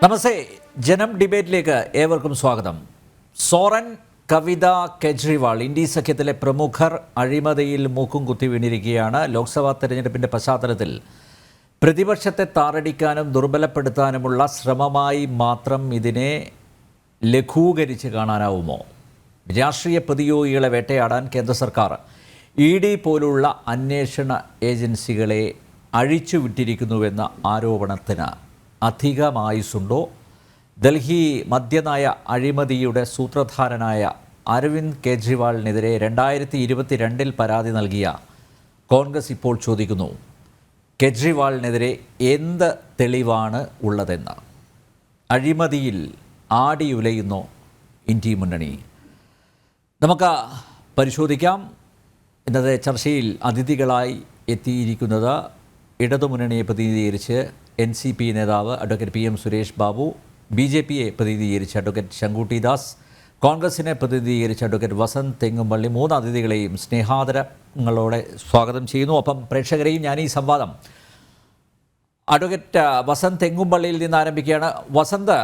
നമസ്തേ, ജനം ഡിബേറ്റിലേക്ക് ഏവർക്കും സ്വാഗതം. സോറൻ, കവിത, കെജ്രിവാൾ ഇന്ത്യ സഖ്യത്തിലെ പ്രമുഖർ അഴിമതിയിൽ മൂക്കും കുത്തി വീണിരിക്കുകയാണ്. ലോക്സഭാ തെരഞ്ഞെടുപ്പിൻ്റെ പശ്ചാത്തലത്തിൽ പ്രതിപക്ഷത്തെ താറടിക്കാനും ദുർബലപ്പെടുത്താനുമുള്ള ശ്രമമായി മാത്രം ഇതിനെ ലഘൂകരിച്ച് കാണാനാവുമോ? രാഷ്ട്രീയ പ്രതിയോഗികളെ വേട്ടയാടാൻ കേന്ദ്ര സർക്കാർ ED പോലുള്ള അന്വേഷണ ഏജൻസികളെ അഴിച്ചുവിട്ടിരിക്കുന്നുവെന്ന ആരോപണത്തിന് അധികമായുസുണ്ടോ? ഡൽഹി മദ്യനയ അഴിമതിയുടെ സൂത്രധാരനായ അരവിന്ദ് കെജ്രിവാളിനെതിരെ 2022 പരാതി നൽകിയ കോൺഗ്രസ് ഇപ്പോൾ ചോദിക്കുന്നു, കെജ്രിവാളിനെതിരെ എന്ത് തെളിവാണ് ഉള്ളതെന്ന്. അഴിമതിയിൽ ആടിയുലയുന്നു ഇന്ത്യ മുന്നണി. നമുക്ക് പരിശോധിക്കാം. ഇന്നത്തെ ചർച്ചയിൽ അതിഥികളായി എത്തിയിരിക്കുന്നത് ഇടതുമുന്നണിയെ പ്രതിനിധീകരിച്ച് NCP നേതാവ് അഡ്വക്കേറ്റ് PM സുരേഷ് ബാബു, BJPയെ പ്രതിനിധീകരിച്ച് അഡ്വക്കേറ്റ് ശങ്കുട്ടി ദാസ്, കോൺഗ്രസിനെ പ്രതിനിധീകരിച്ച് അഡ്വക്കേറ്റ് വസന്ത് തെങ്ങുംപള്ളി. 3 അതിഥികളെയും സ്നേഹാദരങ്ങളോടെ സ്വാഗതം ചെയ്യുന്നു. ഒപ്പം പ്രേക്ഷകരെയും ഞാൻ ഈ സംവാദം അഡ്വക്കേറ്റ് വസന്ത് തെങ്ങുംപള്ളിയിൽ നിന്ന് ആരംഭിക്കുകയാണ്. വസന്ത്,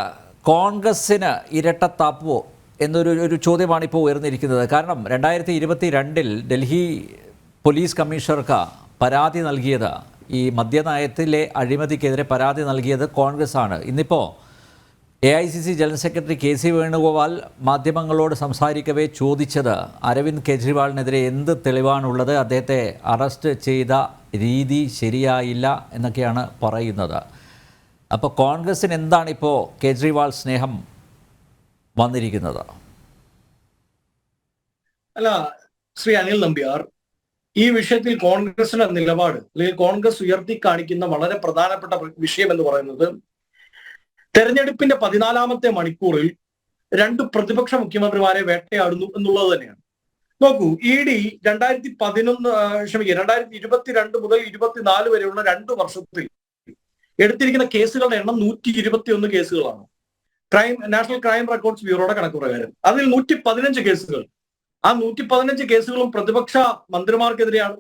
കോൺഗ്രസ്സിന് ഇരട്ടത്താപ്പോ എന്നൊരു ചോദ്യമാണ് ഇപ്പോൾ ഉയർന്നിരിക്കുന്നത്. കാരണം 2022 ഡൽഹി പോലീസ് കമ്മീഷണർക്ക് പരാതി നൽകിയത്, ഈ മദ്യനയത്തിലെ അഴിമതിക്കെതിരെ പരാതി നൽകിയത് കോൺഗ്രസ് ആണ്. ഇന്നിപ്പോൾ AICC general secretary KC Venugopal മാധ്യമങ്ങളോട് സംസാരിക്കവേ ചോദിച്ചത് അരവിന്ദ് കെജ്രിവാളിനെതിരെ എന്ത് തെളിവാണുള്ളത്, അദ്ദേഹത്തെ അറസ്റ്റ് ചെയ്ത രീതി ശരിയായില്ല എന്നൊക്കെയാണ് പറയുന്നത്. അപ്പോൾ കോൺഗ്രസിന് എന്താണിപ്പോൾ കെജ്രിവാൾ സ്നേഹം വന്നിരിക്കുന്നത്? അല്ല, ശ്രീ അനിൽ നമ്പ്യാർ, ഈ വിഷയത്തിൽ കോൺഗ്രസിന്റെ നിലപാട് അല്ലെങ്കിൽ കോൺഗ്രസ് ഉയർത്തി കാണിക്കുന്ന വളരെ പ്രധാനപ്പെട്ട വിഷയം എന്ന് പറയുന്നത്, തെരഞ്ഞെടുപ്പിന്റെ 14ാമത്തെ മണിക്കൂറിൽ 2 പ്രതിപക്ഷ മുഖ്യമന്ത്രിമാരെ വേട്ടയാടുന്നു എന്നുള്ളത് തന്നെയാണ്. നോക്കൂ, ED 2022 മുതൽ 24 വരെയുള്ള 2 വർഷത്തിൽ എടുത്തിരിക്കുന്ന കേസുകളുടെ എണ്ണം 121 കേസുകളാണ്. നാഷണൽ ക്രൈം റെക്കോർഡ്സ് ബ്യൂറോയുടെ കണക്ക് പ്രകാരം അതിൽ 115 കേസുകൾ, ആ 115 കേസുകളും പ്രതിപക്ഷ മന്ത്രിമാർക്കെതിരെയാണ്,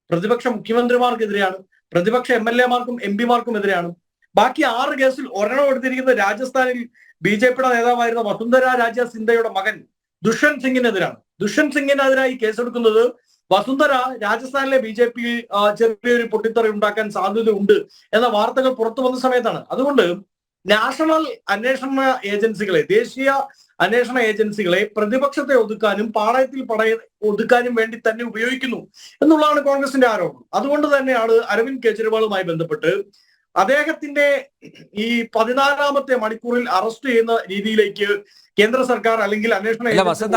പ്രതിപക്ഷ മുഖ്യമന്ത്രിമാർക്കെതിരെയാണ്, പ്രതിപക്ഷ MLA മാർക്കും MP മാർക്കും എതിരെയാണ്. ബാക്കി 6 കേസിൽ ഒരെണ്ണം എടുത്തിരിക്കുന്നത് രാജസ്ഥാനിൽ BJPയുടെ നേതാവായിരുന്ന വസുന്ധര രാജ സിന്ധ്യയുടെ മകൻ ദുഷ്യന്ത് സിംഗിനെതിരാണ്. ദുഷ്യന്ത് സിംഗിനെതിരായി കേസെടുക്കുന്നത് വസുന്ധര രാജസ്ഥാനിലെ BJP ചെറിയൊരു പൊട്ടിത്തെറി ഉണ്ടാക്കാൻ സാധ്യതയുണ്ട് എന്ന വാർത്തകൾ പുറത്തു വന്ന സമയത്താണ്. അതുകൊണ്ട് നാഷണൽ അന്വേഷണ ഏജൻസികളെ, ദേശീയ അന്വേഷണ ഏജൻസികളെ പ്രതിപക്ഷത്തെ ഒതുക്കാനും പാളയത്തിൽ ഒതുക്കാനും വേണ്ടി തന്നെ ഉപയോഗിക്കുന്നു എന്നുള്ളതാണ് കോൺഗ്രസിന്റെ ആരോപണം. അതുകൊണ്ട് തന്നെയാണ് അരവിന്ദ് കെജ്രിവാളുമായി ബന്ധപ്പെട്ട് അദ്ദേഹത്തിന്റെ ഈ 14ാമത്തെ മണിക്കൂറിൽ അറസ്റ്റ് ചെയ്യുന്ന രീതിയിലേക്ക് കേന്ദ്ര സർക്കാർ അല്ലെങ്കിൽ അന്വേഷണ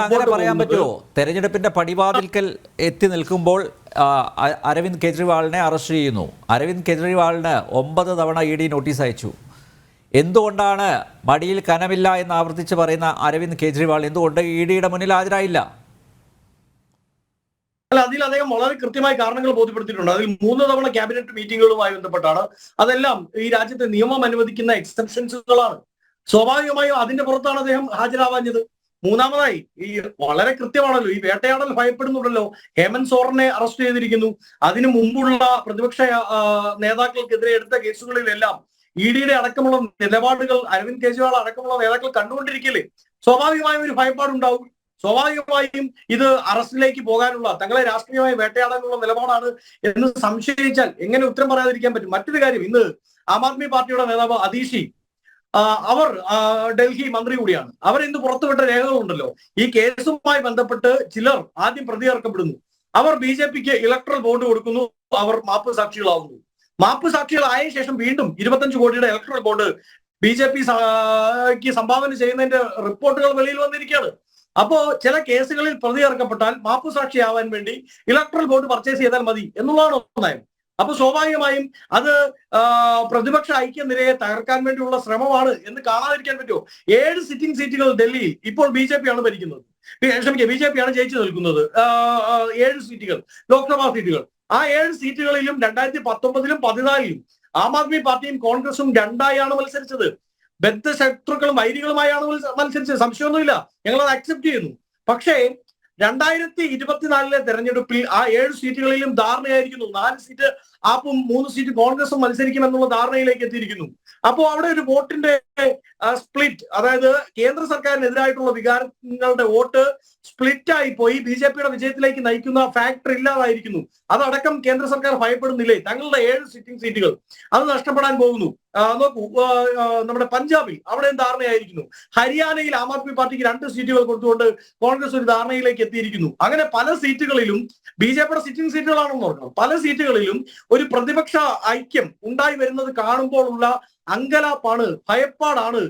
അങ്ങനെ പറയാൻ പറ്റുമോ? തെരഞ്ഞെടുപ്പിന്റെ പടിവാതിൽക്കൽ എത്തി നിൽക്കുമ്പോൾ അരവിന്ദ് കെജ്രിവാളിനെ അറസ്റ്റ് ചെയ്യുന്നു. അരവിന്ദ് കെജ്രിവാളിന് 9 തവണ ED നോട്ടീസ് അയച്ചു. എന്തുകൊണ്ടാണ് മടിയിൽ കനമില്ല എന്ന് ആവർത്തിച്ച് പറയുന്ന അരവിന്ദ് കെജ്രിവാൾ എന്തുകൊണ്ട് EDയുടെ മുന്നിൽ ഹാജരായില്ല? അല്ല, അതിൽ അദ്ദേഹം വളരെ കൃത്യമായ കാരണങ്ങൾ ബോധ്യപ്പെടുത്തിയിട്ടുണ്ട്. അതിൽ 3 തവണ ക്യാബിനറ്റ് മീറ്റിങ്ങുകളുമായി ബന്ധപ്പെട്ടാണ്. അതെല്ലാം ഈ രാജ്യത്തെ നിയമം അനുവദിക്കുന്ന എക്സെപ്ഷൻസുകളാണ്. സ്വാഭാവികമായും അതിന്റെ പുറത്താണ് അദ്ദേഹം ഹാജരാവാഞ്ഞത്. മൂന്നാമതായി, ഈ വളരെ കൃത്യമാണല്ലോ, ഈ വേട്ടയാടൽ ഭയപ്പെടുന്നുണ്ടല്ലോ. ഹേമന്ത് സോറനെ അറസ്റ്റ് ചെയ്തിരിക്കുന്നു. അതിനു മുമ്പുള്ള പ്രതിപക്ഷ നേതാക്കൾക്കെതിരെ എടുത്ത കേസുകളിലെല്ലാം EDയുടെ അടക്കമുള്ള നിലപാടുകൾ അരവിന്ദ് കെജ്രിവാൾ അടക്കമുള്ള നേതാക്കൾ കണ്ടുകൊണ്ടിരിക്കില്ലേ? സ്വാഭാവികമായും ഒരു ഭയപ്പാടുണ്ടാവും. സ്വാഭാവികമായും ഇത് അറസ്റ്റിലേക്ക് പോകാനുള്ള, തങ്ങളെ രാഷ്ട്രീയമായി വേട്ടയാടാനുള്ള നിലപാടാണ് എന്ന് സംശയിച്ചാൽ എങ്ങനെ ഉത്തരം പറയാതിരിക്കാൻ പറ്റും? മറ്റൊരു കാര്യം, ഇന്ന് ആം ആദ്മി പാർട്ടിയുടെ നേതാവ് അതീഷി, അവർ ഡൽഹി മന്ത്രി കൂടിയാണ്. അവർ ഇന്ന് പുറത്തുവിട്ട രേഖകളുണ്ടല്ലോ, ഈ കേസുമായി ബന്ധപ്പെട്ട് ചിലർ ആദ്യം പ്രതി ചേർക്കപ്പെടുന്നു, അവർ BJPക്ക് ഇലക്ട്രൽ ബോണ്ട് കൊടുക്കുന്നു, അവർ മാപ്പ് സാക്ഷികളാവുന്നു. മാപ്പ് സാക്ഷികളായ ശേഷം വീണ്ടും 25 കോടിയുടെ ഇലക്ട്രൽ ബോണ്ട് BJPക്ക് സംഭാവന ചെയ്യുന്നതിന്റെ റിപ്പോർട്ടുകൾ വെളിയിൽ വന്നിരിക്കുകയാണ്. അപ്പോ ചില കേസുകളിൽ പ്രതി ചേർക്കപ്പെട്ടാൽ മാപ്പ് സാക്ഷിയാവാൻ വേണ്ടി ഇലക്ട്രൽ ബോണ്ട് പർച്ചേസ് ചെയ്താൽ മതി എന്നുള്ളതാണ് നയം. അപ്പൊ സ്വാഭാവികമായും അത് പ്രതിപക്ഷ ഐക്യനിരയെ തകർക്കാൻ വേണ്ടിയുള്ള ശ്രമമാണ് എന്ന് കാണാതിരിക്കാൻ പറ്റുമോ? 7 സിറ്റിംഗ് സീറ്റുകൾ ഡൽഹിയിൽ ഇപ്പോൾ BJP ആണ് ഭരിക്കുന്നത്, BJP ആണ് ജയിച്ചു നിൽക്കുന്നത്. 7 സീറ്റുകൾ, ലോക്സഭാ സീറ്റുകൾ. ആ 7 സീറ്റുകളിലും 2019-ലും 2014-ലും ആം ആദ്മി പാർട്ടിയും കോൺഗ്രസും 2ആയാണ് മത്സരിച്ചത്. ബദ്ധശത്രുക്കളും വൈരികളുമായാണ് മത്സരിച്ചത്, സംശയമൊന്നുമില്ല, ഞങ്ങൾ അത് അക്സെപ്റ്റ് ചെയ്യുന്നു. പക്ഷേ 2024 തെരഞ്ഞെടുപ്പിൽ ആ 7 സീറ്റുകളിലും ധാരണയായിരിക്കുന്നു. 4 സീറ്റ് ആപ്പും 3 സീറ്റ് കോൺഗ്രസും മത്സരിക്കുമെന്നുള്ള ധാരണയിലേക്ക് എത്തിയിരിക്കുന്നു. അപ്പോൾ അവിടെ ഒരു വോട്ടിന്റെ സ്പ്ലിറ്റ്, അതായത് കേന്ദ്ര സർക്കാരിനെതിരായിട്ടുള്ള വികാരങ്ങളുടെ വോട്ട് സ്പ്ലിറ്റ് ആയി പോയി ബി.ജെ.പിയുടെ വിജയത്തിലേക്ക് നയിക്കുന്ന ഫാക്ടർ ഇല്ലാതായിരിക്കുന്നു. അതടക്കം കേന്ദ്ര സർക്കാർ ഭയപ്പെടുന്നില്ലേ? തങ്ങളുടെ 7 സിറ്റിംഗ് സീറ്റുകൾ അത് നഷ്ടപ്പെടാൻ പോകുന്നു. നോക്കൂ, നമ്മുടെ പഞ്ചാബിൽ അവിടെയും ധാരണയായിരിക്കുന്നു. ഹരിയാനയിൽ ആം ആദ്മി പാർട്ടിക്ക് 2 സീറ്റുകൾ കൊടുത്തുകൊണ്ട് കോൺഗ്രസ് ഒരു ധാരണയിലേക്ക് എത്തിയിരിക്കുന്നു. അങ്ങനെ പല സീറ്റുകളിലും ബി.ജെ.പിയുടെ സിറ്റിംഗ് സീറ്റുകളാണെന്ന് ഓർക്കണം, പല സീറ്റുകളിലും ഒരു പ്രതിപക്ഷ ഐക്യം ഉണ്ടായി വരുന്നത് കാണുമ്പോഴുള്ള അങ്കലാപ്പാണ്, ഭയപ്പാടാണ്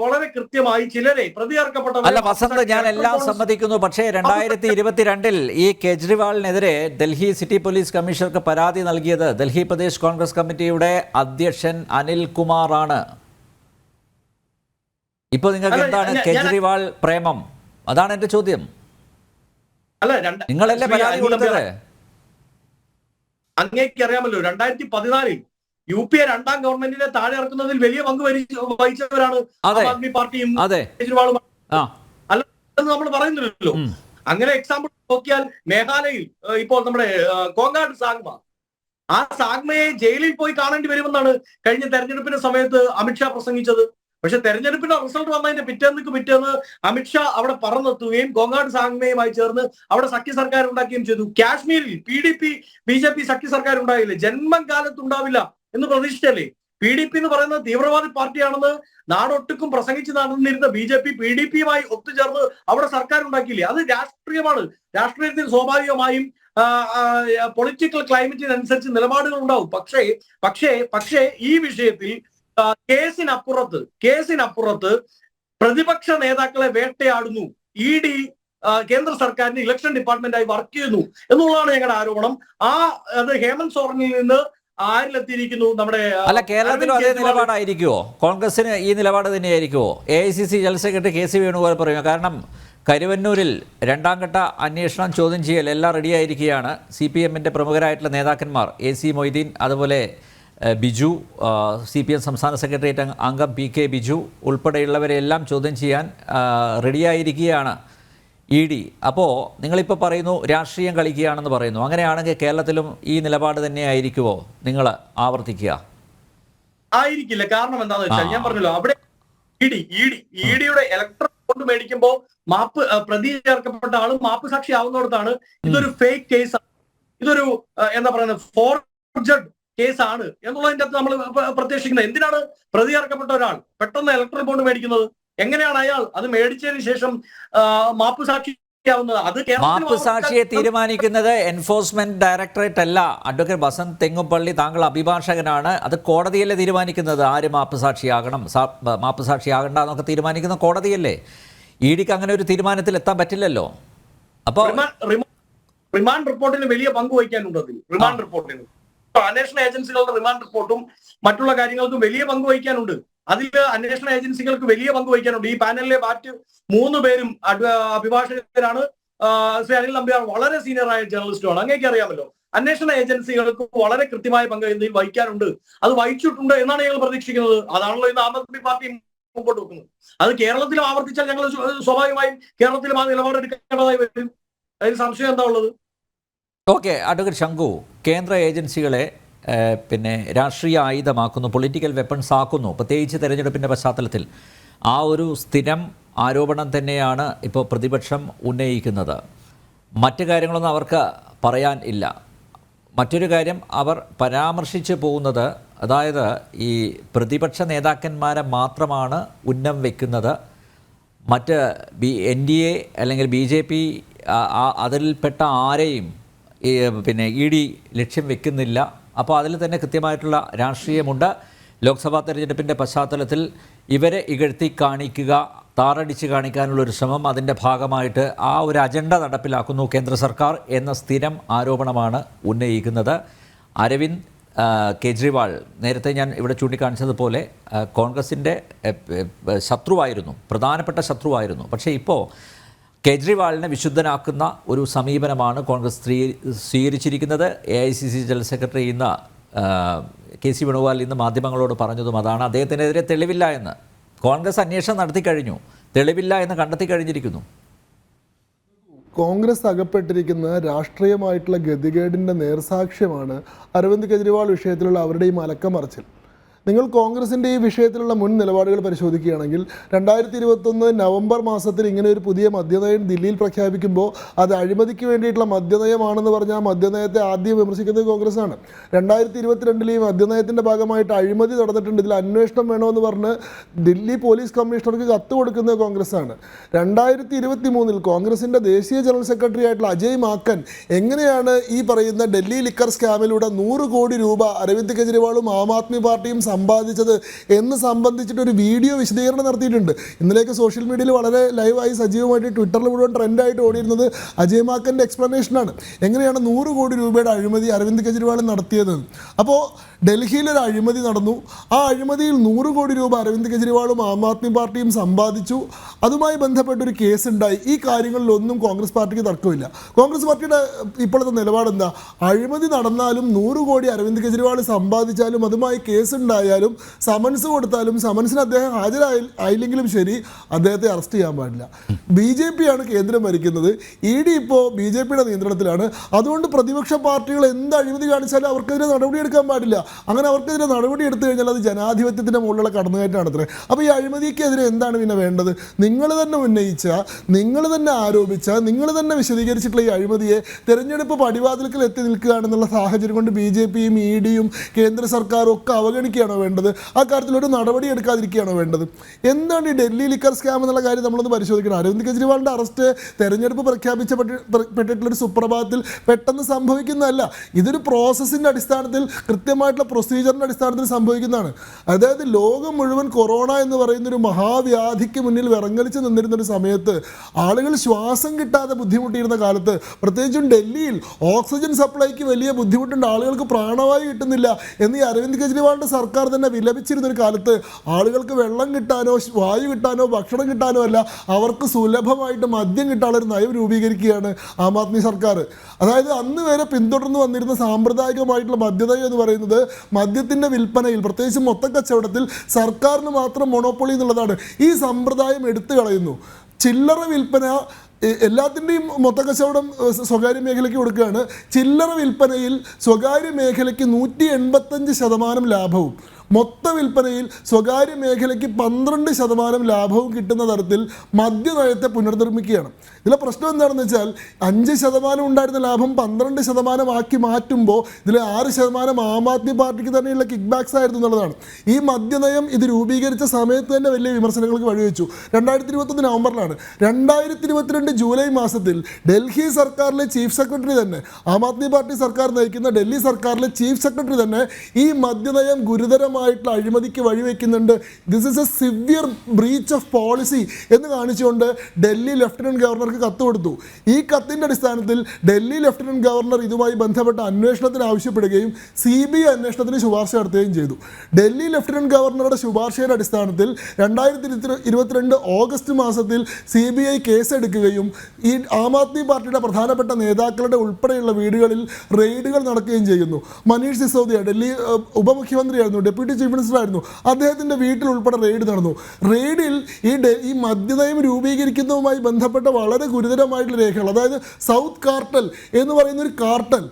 വളരെ കൃത്യമായി ചിലരെ പ്രതികർക്കപ്പെട്ട. അല്ല വസന്ത്, ഞാൻ എല്ലാം സമ്മതിക്കുന്നു. പക്ഷേ 2022 ഈ കേജ്രിവാളിനെതിരെ ഡൽഹി സിറ്റി പോലീസ് കമ്മീഷണർക്ക് പരാതി നൽകിയത് ഡൽഹി പ്രദേശ് കോൺഗ്രസ് കമ്മിറ്റിയുടെ അധ്യക്ഷൻ അനിൽ കുമാർ ആണ്. ഇപ്പൊ നിങ്ങൾക്ക് എന്താണ് കേജ്രിവാൾ പ്രേമം? അതാണ് എന്റെ ചോദ്യം. അല്ല, നിങ്ങളല്ലേ പരാതി കൊടുത്തത്? അങ്ങേക്ക് അറിയാമല്ലോ, 2014 UPA 2ാം ഗവൺമെന്റിനെ താഴെ ഇറക്കുന്നതിൽ വലിയ പങ്ക് വഹിച്ചവരാണ് ആം ആദ്മി പാർട്ടിയും കേജ്രിവാളും. അല്ല എന്ന് നമ്മൾ പറയുന്നില്ലല്ലോ. അങ്ങനെ എക്സാമ്പിൾ നോക്കിയാൽ മേഘാലയയിൽ ഇപ്പോൾ നമ്മുടെ കോങ്ങാട് സാഗ്മ, ആ സാഗ്മയെ ജയിലിൽ പോയി കാണേണ്ടി വരുമെന്നാണ് കഴിഞ്ഞ തെരഞ്ഞെടുപ്പിന്റെ സമയത്ത് അമിത്ഷാ പ്രസംഗിച്ചത്. പക്ഷെ തെരഞ്ഞെടുപ്പിന്റെ റിസൾട്ട് വന്നതിന്റെ പിറ്റേന്ന് അമിത്ഷാ അവിടെ പറന്നെത്തുകയും കോങ്ങാട് സാഗ്മയുമായി ചേർന്ന് അവിടെ സഖ്യ സർക്കാർ ഉണ്ടാക്കുകയും ചെയ്തു. കാശ്മീരിൽ PDP BJP സഖ്യ സർക്കാർ ഉണ്ടായില്ലേ? ജന്മം കാലത്ത് ഉണ്ടാവില്ല എന്ന് പ്രതീക്ഷിച്ചല്ലേ? PDP എന്ന് പറയുന്നത് തീവ്രവാദി പാർട്ടിയാണെന്ന് നാടൊട്ടുക്കും പ്രസംഗിച്ച് നടന്നിരുന്ന BJP PDP-യുമായി ഒത്തുചേർന്ന് അവിടെ സർക്കാർ ഉണ്ടാക്കിയില്ലേ? അത് രാഷ്ട്രീയമാണ്. രാഷ്ട്രീയത്തിൽ സ്വാഭാവികമായും പൊളിറ്റിക്കൽ ക്ലൈമറ്റിനനുസരിച്ച് നിലപാടുകൾ ഉണ്ടാവും. പക്ഷേ ഈ വിഷയത്തിൽ കേസിനപ്പുറത്ത് പ്രതിപക്ഷ നേതാക്കളെ വേട്ടയാടുന്നു. ED കേന്ദ്ര സർക്കാരിന്റെ ഇലക്ഷൻ ഡിപ്പാർട്ട്മെന്റായി വർക്ക് ചെയ്യുന്നു എന്നുള്ളതാണ് ഞങ്ങളുടെ ആരോപണം. അത് ഹേമന്ത് സോറനിൽ നിന്ന് ആരിലെത്തിയിരിക്കുന്നു? നമ്മുടെ അല്ല, കേരളത്തിലും അതേ നിലപാടായിരിക്കുമോ? കോൺഗ്രസിന് ഈ നിലപാട് തന്നെയായിരിക്കുമോ? AICC general secretary KC Venugopal പറയുക. കാരണം കരുവന്നൂരിൽ 2ാം ഘട്ട അന്വേഷണം ചോദ്യം ചെയ്യൽ എല്ലാം റെഡിയായിരിക്കുകയാണ്. CPM-ന്റെ പ്രമുഖരായിട്ടുള്ള നേതാക്കന്മാർ AC മൊയ്തീൻ, അതുപോലെ ബിജു, CPM സംസ്ഥാന സെക്രട്ടേറിയറ്റ് അംഗം PK ബിജു ഉൾപ്പെടെയുള്ളവരെല്ലാം ചോദ്യം ചെയ്യാൻ റെഡിയായിരിക്കുകയാണ് ED. അപ്പോൾ നിങ്ങളിപ്പോൾ പറയുന്നു രാഷ്ട്രീയം കളിക്കുകയാണെന്ന് പറയുന്നു. അങ്ങനെയാണെങ്കിൽ കേരളത്തിലും ഈ നിലപാട് തന്നെ ആയിരിക്കുമോ നിങ്ങൾ ആവർത്തിക്കുക? ആയിരിക്കില്ല. കാരണം എന്താണെന്ന് വെച്ചാൽ ഞാൻ പറഞ്ഞല്ലോ, അവിടെ EDയുടെ ഇലക്ട്രൽ ബോണ്ട് മേടിക്കുമ്പോൾ പ്രതി ചേർക്കപ്പെട്ട ആളും മാപ്പ് സാക്ഷി ആവുന്നിടത്താണ് ഇതൊരു ഫേക്ക് കേസ്, ഇതൊരു എന്താ പറയുന്നത് ഫോർജഡ് കേസാണ് എന്നുള്ളതിന്റെ അകത്ത് നമ്മൾ പ്രത്യക്ഷിക്കുന്നത്. എന്തിനാണ് പ്രതി ചേർക്കപ്പെട്ട ഒരാൾ പെട്ടെന്ന് ഇലക്ട്രൽ ബോണ്ട് മേടിക്കുന്നത്? എങ്ങനെയാണ് അയാൾ അത് മേടിച്ചതിന് ശേഷം മാപ്പ് സാക്ഷിയാവുന്നത്? അത് മാപ്പ് സാക്ഷിയെ തീരുമാനിക്കുന്നത് എൻഫോഴ്സ്മെന്റ് ഡയറക്ടറേറ്റ് അല്ല. അഡ്വക്കേറ്റ് വസന്ത് തെങ്ങുംപള്ളി, താങ്കൾ അഭിഭാഷകനാണ്. അത് കോടതിയല്ലേ തീരുമാനിക്കുന്നത്? ആര് മാപ്പ് സാക്ഷിയാകണം, മാപ്പ് സാക്ഷിയാകണ്ട എന്നൊക്കെ തീരുമാനിക്കുന്ന കോടതിയല്ലേ? EDക്ക് അങ്ങനെ ഒരു തീരുമാനത്തിൽ എത്താൻ പറ്റില്ലല്ലോ. അപ്പോൾ റിമാൻഡ് റിപ്പോർട്ടിന് വലിയ പങ്ക് വഹിക്കാനുണ്ട്. അതിൽ റിമാൻഡ് റിപ്പോർട്ടിന് അന്വേഷണ ഏജൻസികളുടെ റിമാൻഡ് റിപ്പോർട്ടും മറ്റുള്ള കാര്യങ്ങൾക്കും വലിയ പങ്ക് വഹിക്കാനുണ്ട്. അതിൽ അന്വേഷണ ഏജൻസികൾക്ക് വലിയ പങ്ക് വഹിക്കാനുണ്ട്. ഈ പാനലിലെ മറ്റ് 3 പേരും അഭിഭാഷകരാണ്. ശ്രീ അനിൽ നമ്പ്യാർ വളരെ സീനിയറായ ജേർണലിസ്റ്റുമാണ്. അങ്ങേക്ക് അറിയാമല്ലോ. അന്വേഷണ ഏജൻസികൾക്ക് വളരെ കൃത്യമായ പങ്ക് ഇതിൽ വഹിക്കാനുണ്ട്. അത് വഹിച്ചിട്ടുണ്ട് എന്നാണ് ഞങ്ങൾ പ്രതീക്ഷിക്കുന്നത്. അതാണല്ലോ ഇന്ന് ആം ആദ്മി പാർട്ടി മുമ്പോട്ട് വെക്കുന്നത്. അത് കേരളത്തിലും ആവർത്തിച്ചാൽ ഞങ്ങൾ സ്വാഭാവികമായും കേരളത്തിലും ആ നിലപാടെടുക്കേണ്ടതായി വരും. അതിന് സംശയം എന്താ ഉള്ളത്? ഓക്കെ, അഡ്വക്കേറ്റ് ശങ്കു, കേന്ദ്ര ഏജൻസികളെ പിന്നെ രാഷ്ട്രീയ ആയുധമാക്കുന്നു, പൊളിറ്റിക്കൽ വെപ്പൺസ് ആക്കുന്നു, പ്രത്യേകിച്ച് തെരഞ്ഞെടുപ്പിൻ്റെ പശ്ചാത്തലത്തിൽ. ആ ഒരു സ്ഥിരം ആരോപണം തന്നെയാണ് ഇപ്പോൾ പ്രതിപക്ഷം ഉന്നയിക്കുന്നത്. മറ്റു കാര്യങ്ങളൊന്നും അവർക്ക് പറയാൻ ഇല്ല. മറ്റൊരു കാര്യം അവർ പരാമർശിച്ചു പോകുന്നത്, അതായത് ഈ പ്രതിപക്ഷ നേതാക്കന്മാരെ മാത്രമാണ് ഉന്നം വയ്ക്കുന്നത്, മറ്റ് NDA അല്ലെങ്കിൽ BJP അതിൽപ്പെട്ട ആരെയും പിന്നെ ED ലക്ഷ്യം വെക്കുന്നില്ല. അപ്പോൾ അതിൽ തന്നെ കൃത്യമായിട്ടുള്ള രാഷ്ട്രീയമുണ്ട്. ലോക്സഭാ തെരഞ്ഞെടുപ്പിൻ്റെ പശ്ചാത്തലത്തിൽ ഇവരെ ഇകഴ്ത്തി കാണിക്കുക, താറടിച്ച് കാണിക്കാനുള്ളൊരു ശ്രമം, അതിൻ്റെ ഭാഗമായിട്ട് ആ ഒരു അജണ്ട നടപ്പിലാക്കുന്നു കേന്ദ്ര സർക്കാർ എന്ന സ്ഥിരം ആരോപണമാണ് ഉന്നയിക്കുന്നത്. അരവിന്ദ് കേജ്രിവാൾ നേരത്തെ ഞാൻ ഇവിടെ ചൂണ്ടിക്കാണിച്ചതുപോലെ കോൺഗ്രസിൻ്റെ ശത്രുവായിരുന്നു, പ്രധാനപ്പെട്ട ശത്രുവായിരുന്നു. പക്ഷേ ഇപ്പോൾ കേജ്രിവാളിനെ വിശുദ്ധനാക്കുന്ന ഒരു സമീപനമാണ് കോൺഗ്രസ് സ്വീകരിച്ചിരിക്കുന്നത്. AICC ജനറൽ സെക്രട്ടറി ഇന്ന് KC വേണുഗോപാൽ ഇന്ന് മാധ്യമങ്ങളോട് പറഞ്ഞതും അതാണ്. അദ്ദേഹത്തിനെതിരെ തെളിവില്ല എന്ന് കോൺഗ്രസ് അന്വേഷണം നടത്തി കഴിഞ്ഞു, തെളിവില്ല എന്ന് കണ്ടെത്തി കഴിഞ്ഞിരിക്കുന്നു. കോൺഗ്രസ് അകപ്പെട്ടിരിക്കുന്ന രാഷ്ട്രീയമായിട്ടുള്ള ഗതികേടിൻ്റെ നേർസാക്ഷ്യമാണ് അരവിന്ദ് കെജ്രിവാൾ വിഷയത്തിലുള്ള അവരുടെ ഈ മലക്കമറിച്ചിൽ. നിങ്ങൾ കോൺഗ്രസിൻ്റെ ഈ വിഷയത്തിലുള്ള മുൻ നിലപാടുകൾ പരിശോധിക്കുകയാണെങ്കിൽ 2021 നവംബർ മാസത്തിൽ ഇങ്ങനെ ഒരു പുതിയ മദ്യനയം ദില്ലിയിൽ പ്രഖ്യാപിക്കുമ്പോൾ അത് അഴിമതിക്ക് വേണ്ടിയിട്ടുള്ള മദ്യനയമാണെന്ന് പറഞ്ഞാൽ മദ്യനയത്തെ ആദ്യം വിമർശിക്കുന്നത് കോൺഗ്രസ്സാണ്. 2022 ഈ മദ്യനയത്തിൻ്റെ ഭാഗമായിട്ട് അഴിമതി നടന്നിട്ടുണ്ട്, ഇതിൽ അന്വേഷണം വേണമെന്ന് പറഞ്ഞ് ദില്ലി പോലീസ് കമ്മീഷണർക്ക് കത്ത് കൊടുക്കുന്നത് കോൺഗ്രസ്സാണ്. 2023 കോൺഗ്രസിൻ്റെ ദേശീയ ജനറൽ സെക്രട്ടറി ആയിട്ടുള്ള അജയ് മാക്കൻ എങ്ങനെയാണ് ഈ പറയുന്ന ഡൽഹി ലിക്കർ സ്കാമിലൂടെ 100 കോടി രൂപ അരവിന്ദ് കെജ്രിവാളും ആം ആദ്മി പാർട്ടിയും സമ്പാദിച്ചത് എന്ന് സംബന്ധിച്ചിട്ട് ഒരു വീഡിയോ വിശദീകരണം നടത്തിയിട്ടുണ്ട്. ഇന്നലേക്ക് സോഷ്യൽ മീഡിയയിൽ വളരെ ലൈവായി സജീവമായിട്ട് ട്വിറ്ററിൽ മുഴുവൻ ട്രെൻഡായിട്ട് ഓടിയിരുന്നത് അജയ് മാക്കൻ്റെ എക്സ്പ്ലനേഷനാണ്. എങ്ങനെയാണ് 100 കോടി രൂപയുടെ അഴിമതി അരവിന്ദ് കെജ്രിവാൾ നടത്തിയത്. അപ്പോൾ ഡൽഹിയിലൊരു അഴിമതി നടന്നു, ആ അഴിമതിയിൽ 100 കോടി രൂപ അരവിന്ദ് കെജ്രിവാളും ആം ആദ്മി പാർട്ടിയും സമ്പാദിച്ചു. അതുമായി ബന്ധപ്പെട്ടൊരു കേസുണ്ടായി. ഈ കാര്യങ്ങളിലൊന്നും കോൺഗ്രസ് പാർട്ടിക്ക് തർക്കമില്ല. കോൺഗ്രസ് പാർട്ടിയുടെ ഇപ്പോഴത്തെ നിലപാടെന്താ? അഴിമതി നടന്നാലും 100 കോടി അരവിന്ദ് കെജ്രിവാൾ സമ്പാദിച്ചാലും അതുമായി കേസുണ്ടായാലും സമൻസ് കൊടുത്താലും സമൻസിന് അദ്ദേഹം ഹാജരായില്ലെങ്കിലും ശരി, അദ്ദേഹത്തെ അറസ്റ്റ് ചെയ്യാൻ പാടില്ല. BJP ആണ് കേന്ദ്രം ഭരിക്കുന്നത്, ED ഇപ്പോൾ BJPയുടെ നിയന്ത്രണത്തിലാണ്. അതുകൊണ്ട് പ്രതിപക്ഷ പാർട്ടികൾ എന്ത് അഴിമതി കാണിച്ചാലും അവർക്കെതിരെ നടപടിയെടുക്കാൻ പാടില്ല. അങ്ങനെ അവർക്കെതിരെ നടപടി എടുത്തു കഴിഞ്ഞാൽ അത് ജനാധിപത്യത്തിൻ്റെ മുകളിലുള്ള കടന്നുകയറ്റാണ് അത്രേ. അപ്പോൾ ഈ അഴിമതിക്കെതിരെ എന്താണ് പിന്നെ വേണ്ടത്? നിങ്ങൾ തന്നെ ഉന്നയിച്ച, നിങ്ങൾ തന്നെ ആരോപിച്ച, നിങ്ങൾ തന്നെ വിശദീകരിച്ചിട്ടുള്ള ഈ അഴിമതിയെ തെരഞ്ഞെടുപ്പ് പടിവാതിൽക്കൽ എത്തി നിൽക്കുകയാണെന്നുള്ള സാഹചര്യം കൊണ്ട് BJPയും EDയും കേന്ദ്ര സർക്കാരും ഒക്കെ അവഗണിക്കുകയാണോ വേണ്ടത്? ആ കാര്യത്തിൽ ഒരു നടപടി എടുക്കാതിരിക്കുകയാണോ വേണ്ടത്? എന്താണ് ഈ ഡൽഹി ലിക്കർ സ്കാം എന്നുള്ള കാര്യം നമ്മളൊന്ന് പരിശോധിക്കണം. അരവിന്ദ് കെജ്രിവാളിൻ്റെ അറസ്റ്റ് തെരഞ്ഞെടുപ്പ് പ്രഖ്യാപിച്ചപ്പെട്ടിട്ടുള്ളൊരു സുപ്രഭാതത്തിൽ പെട്ടെന്ന് സംഭവിക്കുന്നതല്ല. ഇതൊരു പ്രോസസ്സിൻ്റെ അടിസ്ഥാനത്തിൽ, കൃത്യമായിട്ടുള്ള പ്രൊസീജറിൻ്റെ അടിസ്ഥാനത്തിൽ സംഭവിക്കുന്നതാണ്. അതായത് ലോകം മുഴുവൻ കൊറോണ എന്ന് പറയുന്നൊരു മഹാവ്യാധിക്ക് മുന്നിൽ വിറങ്ങലിച്ച് നിന്നിരുന്നൊരു സമയത്ത്, ആളുകൾ ശ്വാസം കിട്ടാതെ ബുദ്ധിമുട്ടിയിരുന്ന കാലത്ത്, പ്രത്യേകിച്ചും ഡൽഹിയിൽ ഓക്സിജൻ സപ്ലൈക്ക് വലിയ ബുദ്ധിമുട്ടുണ്ട്, ആളുകൾക്ക് പ്രാണവായു കിട്ടുന്നില്ല എന്ന് ഈ അരവിന്ദ് കെജ്രിവാളിൻ്റെ സർക്കാർ തന്നെ വിലപിച്ചിരുന്നൊരു കാലത്ത് ആളുകൾക്ക് വെള്ളം കിട്ടാനോ വായു കിട്ടാനോ ഭക്ഷണം കിട്ടാനോ അല്ല, അവർക്ക് സുലഭമായിട്ട് മദ്യം കിട്ടാനുള്ള ഒരു നയം രൂപീകരിക്കുകയാണ് ആം ആദ്മി സർക്കാർ. അതായത് അന്ന് വരെ പിന്തുടർന്ന് വന്നിരുന്ന സാമ്പ്രദായികമായിട്ടുള്ള മദ്യനയം എന്ന് പറയുന്നത് മദ്യത്തിൻ്റെ വിൽപ്പനയിൽ, പ്രത്യേകിച്ച് മൊത്തക്കച്ചവടത്തിൽ സർക്കാരിന് മാത്രം മൊണോപ്പൊളി എന്നുള്ളതാണ്. ഈ സമ്പ്രദായം എടുത്തു കളയുന്നു. ചില്ലറ വിൽപ്പന, എല്ലാത്തിൻ്റെയും മൊത്തക്കച്ചവടം സ്വകാര്യ മേഖലയ്ക്ക് കൊടുക്കുകയാണ്. ചില്ലറ വിൽപ്പനയിൽ സ്വകാര്യ മേഖലയ്ക്ക് 185% ലാഭവും, മൊത്ത വിൽപ്പനയിൽ സ്വകാര്യ മേഖലയ്ക്ക് 12% ലാഭവും കിട്ടുന്ന തരത്തിൽ മദ്യനയത്തെ പുനർനിർമ്മിക്കുകയാണ്. ഇതിലെ പ്രശ്നം എന്താണെന്ന് വെച്ചാൽ 5% ഉണ്ടായിരുന്ന ലാഭം 12% ആക്കി മാറ്റുമ്പോൾ ഇതിൽ 6% ആം ആദ്മി പാർട്ടിക്ക് തന്നെയുള്ള കിക്ക് ബാക്സ് ആയിരുന്നു എന്നുള്ളതാണ്. ഈ മദ്യനയം ഇത് രൂപീകരിച്ച സമയത്ത് തന്നെ വലിയ വിമർശനങ്ങൾക്ക് വഴിവെച്ചു. 2021 നവംബറിലാണ്. 2022 ജൂലൈ മാസത്തിൽ ഡൽഹി സർക്കാരിലെ ചീഫ് സെക്രട്ടറി തന്നെ, ആം ആദ്മി പാർട്ടി സർക്കാർ നയിക്കുന്ന ഡൽഹി സർക്കാരിലെ ചീഫ് സെക്രട്ടറി തന്നെ ഈ മദ്യനയം ഗുരുതരമായിട്ടുള്ള അഴിമതിക്ക് വഴിവെക്കുന്നുണ്ട്, this is a severe breach of policy എന്ന് കാണിച്ചുകൊണ്ട് ഡൽഹി ലഫ്റ്റനന്റ് ഗവർണർക്ക് കത്ത് കൊടുത്തു. ഈ കത്തിൻ്റെ അടിസ്ഥാനത്തിൽ ഡൽഹി ലഫ്റ്റനന്റ് ഗവർണർ ഇതുമായി ബന്ധപ്പെട്ട അന്വേഷണത്തിന് ആവശ്യപ്പെടുകയും CBI അന്വേഷണത്തിന് ശുപാർശ നടത്തുകയും ചെയ്തു. ഡൽഹി ലഫ്റ്റനന്റ് ഗവർണറുടെ ശുപാർശയുടെ അടിസ്ഥാനത്തിൽ 2022 ഓഗസ്റ്റ് മാസത്തിൽ CBI കേസെടുക്കുകയും ഈ ആം ആദ്മി പാർട്ടിയുടെ പ്രധാനപ്പെട്ട നേതാക്കളുടെ ഉൾപ്പെടെയുള്ള വീടുകളിൽ റെയ്ഡുകൾ നടക്കുകയും ചെയ്യുന്നു. മനീഷ് സിസോദിയ ഡൽഹി ഉപമുഖ്യമന്ത്രിയായിരുന്നു, ഡെപ്യൂട്ടി ചീഫ് മിനിസ്റ്റർ ആയിരുന്നു, അദ്ദേഹത്തിൻ്റെ വീട്ടിൽ ഉൾപ്പെടെ റെയ്ഡ് നടന്നു. റെയ്ഡിൽ ഈ മദ്യനയം രൂപീകരിക്കുന്നതുമായി ബന്ധപ്പെട്ട വളരെ ഗുരുതരമായിട്ടുള്ള രേഖകൾ, അതായത് സൗത്ത് കാർട്ടൽ എന്ന് പറയുന്ന ഒരു കാർട്ടൽ,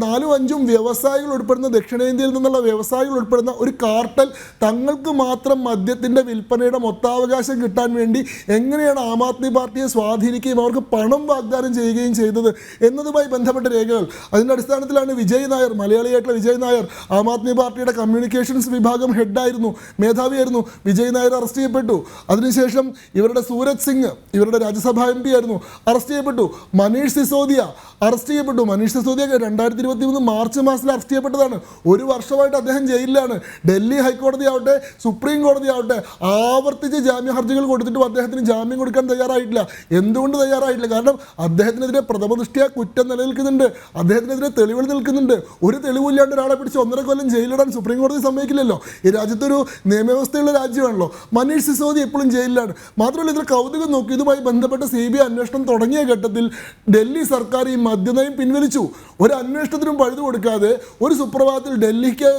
4-5 വ്യവസായികൾ ഉൾപ്പെടുന്ന, ദക്ഷിണേന്ത്യയിൽ നിന്നുള്ള വ്യവസായികൾ ഉൾപ്പെടുന്ന ഒരു കാർട്ടൽ തങ്ങൾക്ക് മാത്രം മദ്യത്തിൻ്റെ വിൽപ്പനയുടെ മൊത്താവകാശം കിട്ടാൻ വേണ്ടി എങ്ങനെയാണ് ആം ആദ്മി പാർട്ടിയെ സ്വാധീനിക്കുകയും അവർക്ക് പണം വാഗ്ദാനം ചെയ്യുകയും ചെയ്തത് എന്നതുമായി ബന്ധപ്പെട്ട രേഖകൾ. അതിൻ്റെ അടിസ്ഥാനത്തിലാണ് വിജയ് നായർ, മലയാളിയായിട്ടുള്ള വിജയ് നായർ, ആം ആദ്മി പാർട്ടിയുടെ കമ്മ്യൂണിക്കേഷൻസ് വിഭാഗം ഹെഡായിരുന്നു, മേധാവിയായിരുന്നു. വിജയ് നായർ അറസ്റ്റ് ചെയ്യപ്പെട്ടു. അതിനുശേഷം ഇവരുടെ സൂരജ് സിംഗ്, ഇവരുടെ രാജ്യസഭാ MP ആയിരുന്നു, അറസ്റ്റ് ചെയ്യപ്പെട്ടു. മനീഷ് സിസോദിയ അറസ്റ്റ് ചെയ്യപ്പെട്ടു. മനീഷ് സിസോദിയ 2023 മാർച്ച് മാസത്തിൽ അറസ്റ്റ് ചെയ്യപ്പെട്ടതാണ്. 1 വർഷമായിട്ട് അദ്ദേഹം ജയിലിലാണ്. ഡൽഹി ഹൈക്കോടതി ആവട്ടെ, സുപ്രീം കോടതി ആവട്ടെ ആവർത്തിച്ച് ജാമ്യ ഹർജികൾ കൊടുത്തിട്ടും അദ്ദേഹത്തിന് ജാമ്യം കൊടുക്കാൻ തയ്യാറായിട്ടില്ല. എന്തുകൊണ്ട് തയ്യാറായിട്ടില്ല? കാരണം അദ്ദേഹത്തിനെതിരെ പ്രഥമദൃഷ്ട്യാ കുറ്റം നിലനിൽക്കുന്നുണ്ട്, അദ്ദേഹത്തിനെതിരെ തെളിവുകൾ നിൽക്കുന്നുണ്ട്. ഒരു തെളിവില്ലാണ്ട് ഒരാളെ പിടിച്ച് 1.5 കൊല്ലം ജയിലിടാൻ സുപ്രീം കോടതി സമ്മതിക്കില്ല. ജയിലിലല്ലോ. ഈ രാജ്യത്തൊരു നിയമവ്യവസ്ഥയുള്ള രാജ്യമാണല്ലോ. മനീഷ് സിസോദിയ എപ്പോഴും ജയിലിലാണ്. മാത്രമല്ല ഇതിൽ കൗതുകം നോക്കി, ഇതുമായി ബന്ധപ്പെട്ട CBI അന്വേഷണം തുടങ്ങിയ ഘട്ടത്തിൽ ഡൽഹി സർക്കാർ ഈ മദ്യനയം പിൻവലിച്ചു. ഒരു അന്വേഷണത്തിനും പഴുതു കൊടുക്കാതെ ഒരു സുപ്രഭാതത്തിൽ ഡൽഹിക്ക്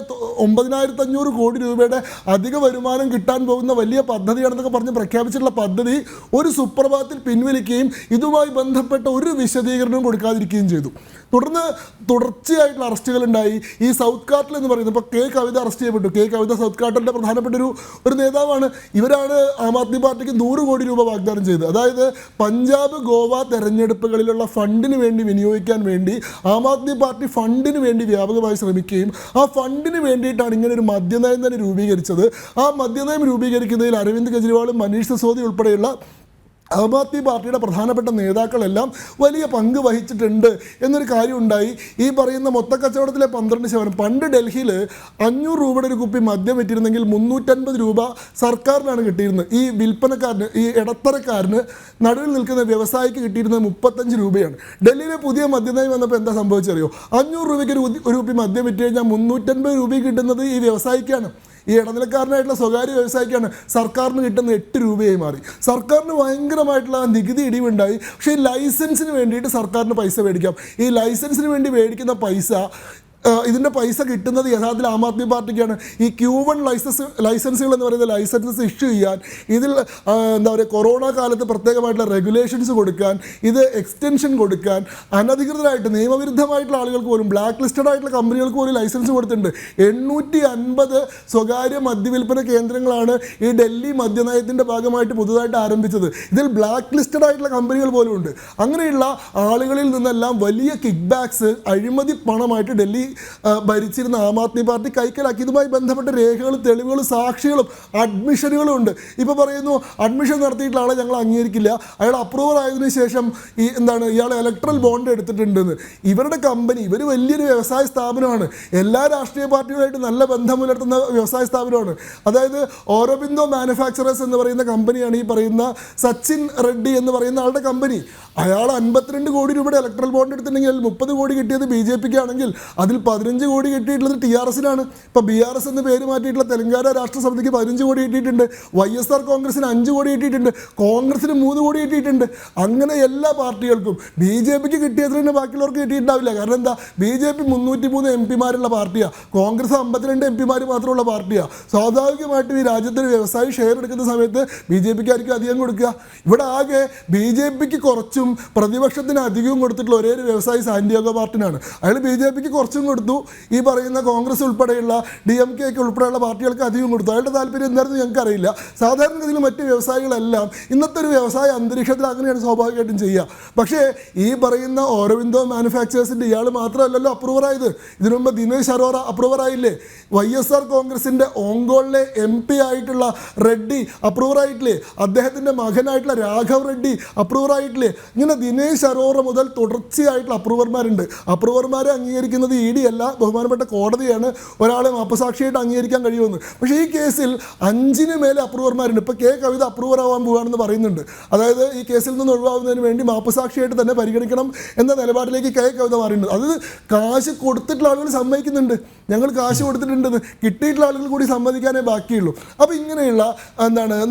9,500 കോടി രൂപയുടെ അധിക വരുമാനം കിട്ടാൻ പോകുന്ന വലിയ പദ്ധതിയാണെന്നൊക്കെ പറഞ്ഞ് പ്രഖ്യാപിച്ചിട്ടുള്ള പദ്ധതി ഒരു സുപ്രഭാതത്തിൽ പിൻവലിക്കുകയും ഇതുമായി ബന്ധപ്പെട്ട ഒരു വിശദീകരണവും കൊടുക്കാതിരിക്കുകയും ചെയ്തു. തുടർന്ന് തുടർച്ചയായിട്ടുള്ള അറസ്റ്റുകൾ ഉണ്ടായി. ഈ സൗത്ത് കാർട്ടൽ എന്ന് പറയുന്നത്, ഇപ്പോൾ കെ കവിത അറസ്റ്റ് ചെയ്യപ്പെട്ടു. കെ കവിത സൗത്ത് കാർട്ടലിൻ്റെ പ്രധാനപ്പെട്ട ഒരു നേതാവാണ്. ഇവരാണ് ആം ആദ്മി പാർട്ടിക്ക് 100 കോടി രൂപ വാഗ്ദാനം ചെയ്തത്. അതായത് പഞ്ചാബ് ഗോവ തെരഞ്ഞെടുപ്പുകളിലുള്ള ഫണ്ടിന് വേണ്ടി വിനിയോഗിക്കാൻ വേണ്ടി ആം ആദ്മി പാർട്ടി ഫണ്ടിന് വേണ്ടി വ്യാപകമായി ശ്രമിക്കുകയും ആ ഫണ്ടിന് വേണ്ടിയിട്ടാണ് ഇങ്ങനെ ഒരു മദ്യനയം തന്നെ രൂപീകരിച്ചത്. ആ മദ്യനയം രൂപീകരിക്കുന്നതിൽ അരവിന്ദ് കെജ്രിവാളും മനീഷ് സിസോദിയ ഉൾപ്പെടെയുള്ള ആം ആദ്മി പാർട്ടിയുടെ പ്രധാനപ്പെട്ട നേതാക്കളെല്ലാം വലിയ പങ്ക് വഹിച്ചിട്ടുണ്ട് എന്നൊരു കാര്യം ഉണ്ടായി. ഈ പറയുന്ന മൊത്തക്കച്ചവടത്തിലെ 12%. പണ്ട് ഡൽഹിയിൽ 500 രൂപയുടെ ഒരു കുപ്പി മദ്യം വിറ്റിരുന്നെങ്കിൽ 350 രൂപ സർക്കാരിനാണ് കിട്ടിയിരുന്നത്. ഈ വിൽപ്പനക്കാരന്, ഈ ഇടത്തരക്കാരന്, നടുവിൽ നിൽക്കുന്ന വ്യവസായിക്ക് കിട്ടിയിരുന്നത് 35 രൂപയാണ്. ഡൽഹിയിലെ പുതിയ മദ്യനയം വന്നപ്പോൾ എന്താ സംഭവിച്ചറിയോ? 500 രൂപയ്ക്ക് ഒരു കുപ്പി മദ്യം വിറ്റ് കഴിഞ്ഞാൽ 350 രൂപയ്ക്ക് കിട്ടുന്നത് ഈ വ്യവസായിക്കാണ്. ഈ ഇടനിലക്കാരനായിട്ടുള്ള സ്വകാര്യ വ്യവസായിക്കാണ്. സർക്കാരിന് കിട്ടുന്ന 8 രൂപയായി മാറി. സർക്കാരിന് ഭയങ്കരമായിട്ടുള്ള നികുതി ഇടിവുണ്ടായി. പക്ഷേ ഈ ലൈസൻസിന് വേണ്ടിയിട്ട് സർക്കാരിന് പൈസ മേടിക്കാം. ഈ ലൈസൻസിന് വേണ്ടി മേടിക്കുന്ന പൈസ, ഇതിൻ്റെ പൈസ കിട്ടുന്നത് യഥാർത്ഥത്തിൽ ആം ആദ്മി പാർട്ടിക്കാണ്. ഈ Q1 ലൈസൻസുകൾ എന്ന് പറയുന്ന ലൈസൻസസ് ഇഷ്യൂ ചെയ്യാൻ, ഇതിൽ എന്താ പറയുക, കൊറോണ കാലത്ത് പ്രത്യേകമായിട്ടുള്ള റെഗുലേഷൻസ് കൊടുക്കാൻ, ഇത് എക്സ്റ്റൻഷൻ കൊടുക്കാൻ, അനധികൃതരായിട്ട് നിയമവിരുദ്ധമായിട്ടുള്ള ആളുകൾക്ക് പോലും, ബ്ലാക്ക് ലിസ്റ്റഡ് ആയിട്ടുള്ള കമ്പനികൾക്ക് പോലും ലൈസൻസ് കൊടുത്തിട്ടുണ്ട്. 850 സ്വകാര്യ മദ്യവിൽപ്പന കേന്ദ്രങ്ങളാണ് ഈ ഡൽഹി മദ്യനയത്തിൻ്റെ ഭാഗമായിട്ട് പുതുതായിട്ട് ആരംഭിച്ചത്. ഇതിൽ ബ്ലാക്ക് ലിസ്റ്റഡ് ആയിട്ടുള്ള കമ്പനികൾ പോലും ഉണ്ട്. അങ്ങനെയുള്ള ആളുകളിൽ നിന്നെല്ലാം വലിയ കിക്ക് ബാക്സ്, അഴിമതി പണമായിട്ട് ഡൽഹി ഭരിച്ചിരുന്ന ആം ആദ്മി പാർട്ടി കൈക്കലാക്കി. ഇതുമായി ബന്ധപ്പെട്ട രേഖകളും തെളിവുകളും സാക്ഷികളും അഡ്മിഷനുകളും ഉണ്ട്. ഇപ്പോൾ പറയുന്നു അഡ്മിഷൻ നടത്തിയിട്ടുള്ള ആളെ ഞങ്ങൾ അംഗീകരിക്കില്ല, അയാൾ അപ്രൂവർ ആയതിനു ശേഷം ഇയാൾ ഇലക്ട്രൽ ബോണ്ട് എടുത്തിട്ടുണ്ടെന്ന്. ഇവരുടെ കമ്പനി, ഇവർ വലിയൊരു വ്യവസായ സ്ഥാപനമാണ്. എല്ലാ രാഷ്ട്രീയ പാർട്ടികളായിട്ട് നല്ല ബന്ധം പുലർത്തുന്ന വ്യവസായ സ്ഥാപനമാണ്. അതായത് ഓരോബിന്ദോ മാനുഫാക്ചറേഴ്സ് എന്ന് പറയുന്ന കമ്പനിയാണ് ഈ പറയുന്ന സച്ചിൻ റെഡ്ഡി എന്ന് പറയുന്ന ആളുടെ കമ്പനി. അയാൾ 52 കോടി രൂപയുടെ ഇലക്ട്രൽ ബോണ്ട് എടുത്തിട്ടുണ്ടെങ്കിൽ അതിൽ 30 കോടി കിട്ടിയത് BJPക്ക് ആണെങ്കിൽ അതിൽ 15 കോടി കിട്ടിയിട്ടുള്ളത് TRSനാണ്. ഇപ്പോൾ BRS എന്ന് പേര് മാറ്റിയിട്ടുള്ള തെലങ്കാന രാഷ്ട്ര സമിതിക്ക് 15 കോടി കിട്ടിയിട്ടുണ്ട്. YSR കോൺഗ്രസിന് 5 കോടി കിട്ടിയിട്ടുണ്ട്. കോൺഗ്രസിന് 3 കോടി കിട്ടിയിട്ടുണ്ട്. അങ്ങനെ എല്ലാ പാർട്ടികൾക്കും BJPക്ക് കിട്ടിയതിന് തന്നെ ബാക്കിയുള്ളവർക്ക് കിട്ടിയിട്ടുണ്ടാവില്ല. കാരണം എന്താ, BJP 303 MP-മാരുള്ള പാർട്ടിയാണ്, കോൺഗ്രസ് 52 MP-മാർ മാത്രമുള്ള പാർട്ടിയാണ്. സ്വാഭാവികമായിട്ടും ഈ രാജ്യത്തിന് വ്യവസായി ഷെയർ എടുക്കുന്ന സമയത്ത് BJPക്കായിരിക്കും അധികം കൊടുക്കുക. ഇവിടെ ആകെ BJPക്ക് കുറച്ചും പ്രതിപക്ഷത്തിന് അധികവും കൊടുത്തിട്ടുള്ള ഒരേ ഒരു വ്യവസായി സാന്റിയാഗോ മാർട്ടിനാണ്. അയാൾ BJPക്ക് കുറച്ചും കൊടുത്തു, ഈ പറയുന്ന കോൺഗ്രസ് ഉൾപ്പെടെയുള്ള DMK ഉൾപ്പെടെയുള്ള പാർട്ടികൾക്ക് അധികം കൊടുത്തു. അയാളുടെ താല്പര്യം എന്താണെന്ന് ഞങ്ങൾക്കറിയില്ല. സാധാരണഗതിയിൽ മറ്റ് വ്യവസായികളെല്ലാം ഇന്നത്തെ ഒരു വ്യവസായ അന്തരീക്ഷത്തിൽ അങ്ങനെയാണ് സ്വാഭാവികമായിട്ടും ചെയ്യുക. പക്ഷേ ഈ പറയുന്ന ഓരോബിന്ദോ മാനുഫാക്ചേഴ്സിൻ്റെ ഇയാൾ മാത്രമല്ലല്ലോ അപ്രൂവറായത്. ഇതിനു മുമ്പ് ദിനേശ് അറോറ അപ്രൂവറായില്ലേ? YSR കോൺഗ്രസിൻ്റെ ഓങ്കോളിലെ MP ആയിട്ടുള്ള റെഡ്ഡി അപ്രൂവറായിട്ടില്ലേ? അദ്ദേഹത്തിൻ്റെ മകനായിട്ടുള്ള രാഘവ് റെഡ്ഡി അപ്രൂവറായിട്ടില്ലേ? ഇങ്ങനെ ദിനേശ് അറോറ മുതൽ തുടർച്ചയായിട്ടുള്ള അപ്രൂവർമാരുണ്ട്. അപ്രൂവർമാരെ അംഗീകരിക്കുന്നത് ED അല്ല, ബഹുമാനപ്പെട്ട കോടതിയാണ് ഒരാളെ മാപ്പസാക്ഷിയായിട്ട് അംഗീകരിക്കാൻ കഴിയുമെന്ന്. പക്ഷേ ഈ കേസിൽ 5 മേലെ അപ്രൂവർമാരുണ്ട്. ഇപ്പോൾ കെ കവിത അപ്രൂവർ ആവാൻ പോവുകയാണെന്ന് പറയുന്നുണ്ട്. അതായത് ഈ കേസിൽ നിന്ന് ഒഴിവാകുന്നതിന് വേണ്ടി മാപ്പസാക്ഷിയായിട്ട് തന്നെ പരിഗണിക്കണം എന്ന നിലപാടിലേക്ക് കെ കവിത മാറിയിട്ടുണ്ട്. അത് കാശ് കൊടുത്തിട്ടുള്ള ആളുകൾ സമ്മതിക്കുന്നുണ്ട്, ഞങ്ങൾ കാശ് കൊടുത്തിട്ടുണ്ടെന്ന്. കിട്ടിയിട്ടുള്ള ആളുകൾ കൂടി സമ്മതിക്കാനേ ബാക്കിയുള്ളൂ. അപ്പോൾ ഇങ്ങനെയുള്ള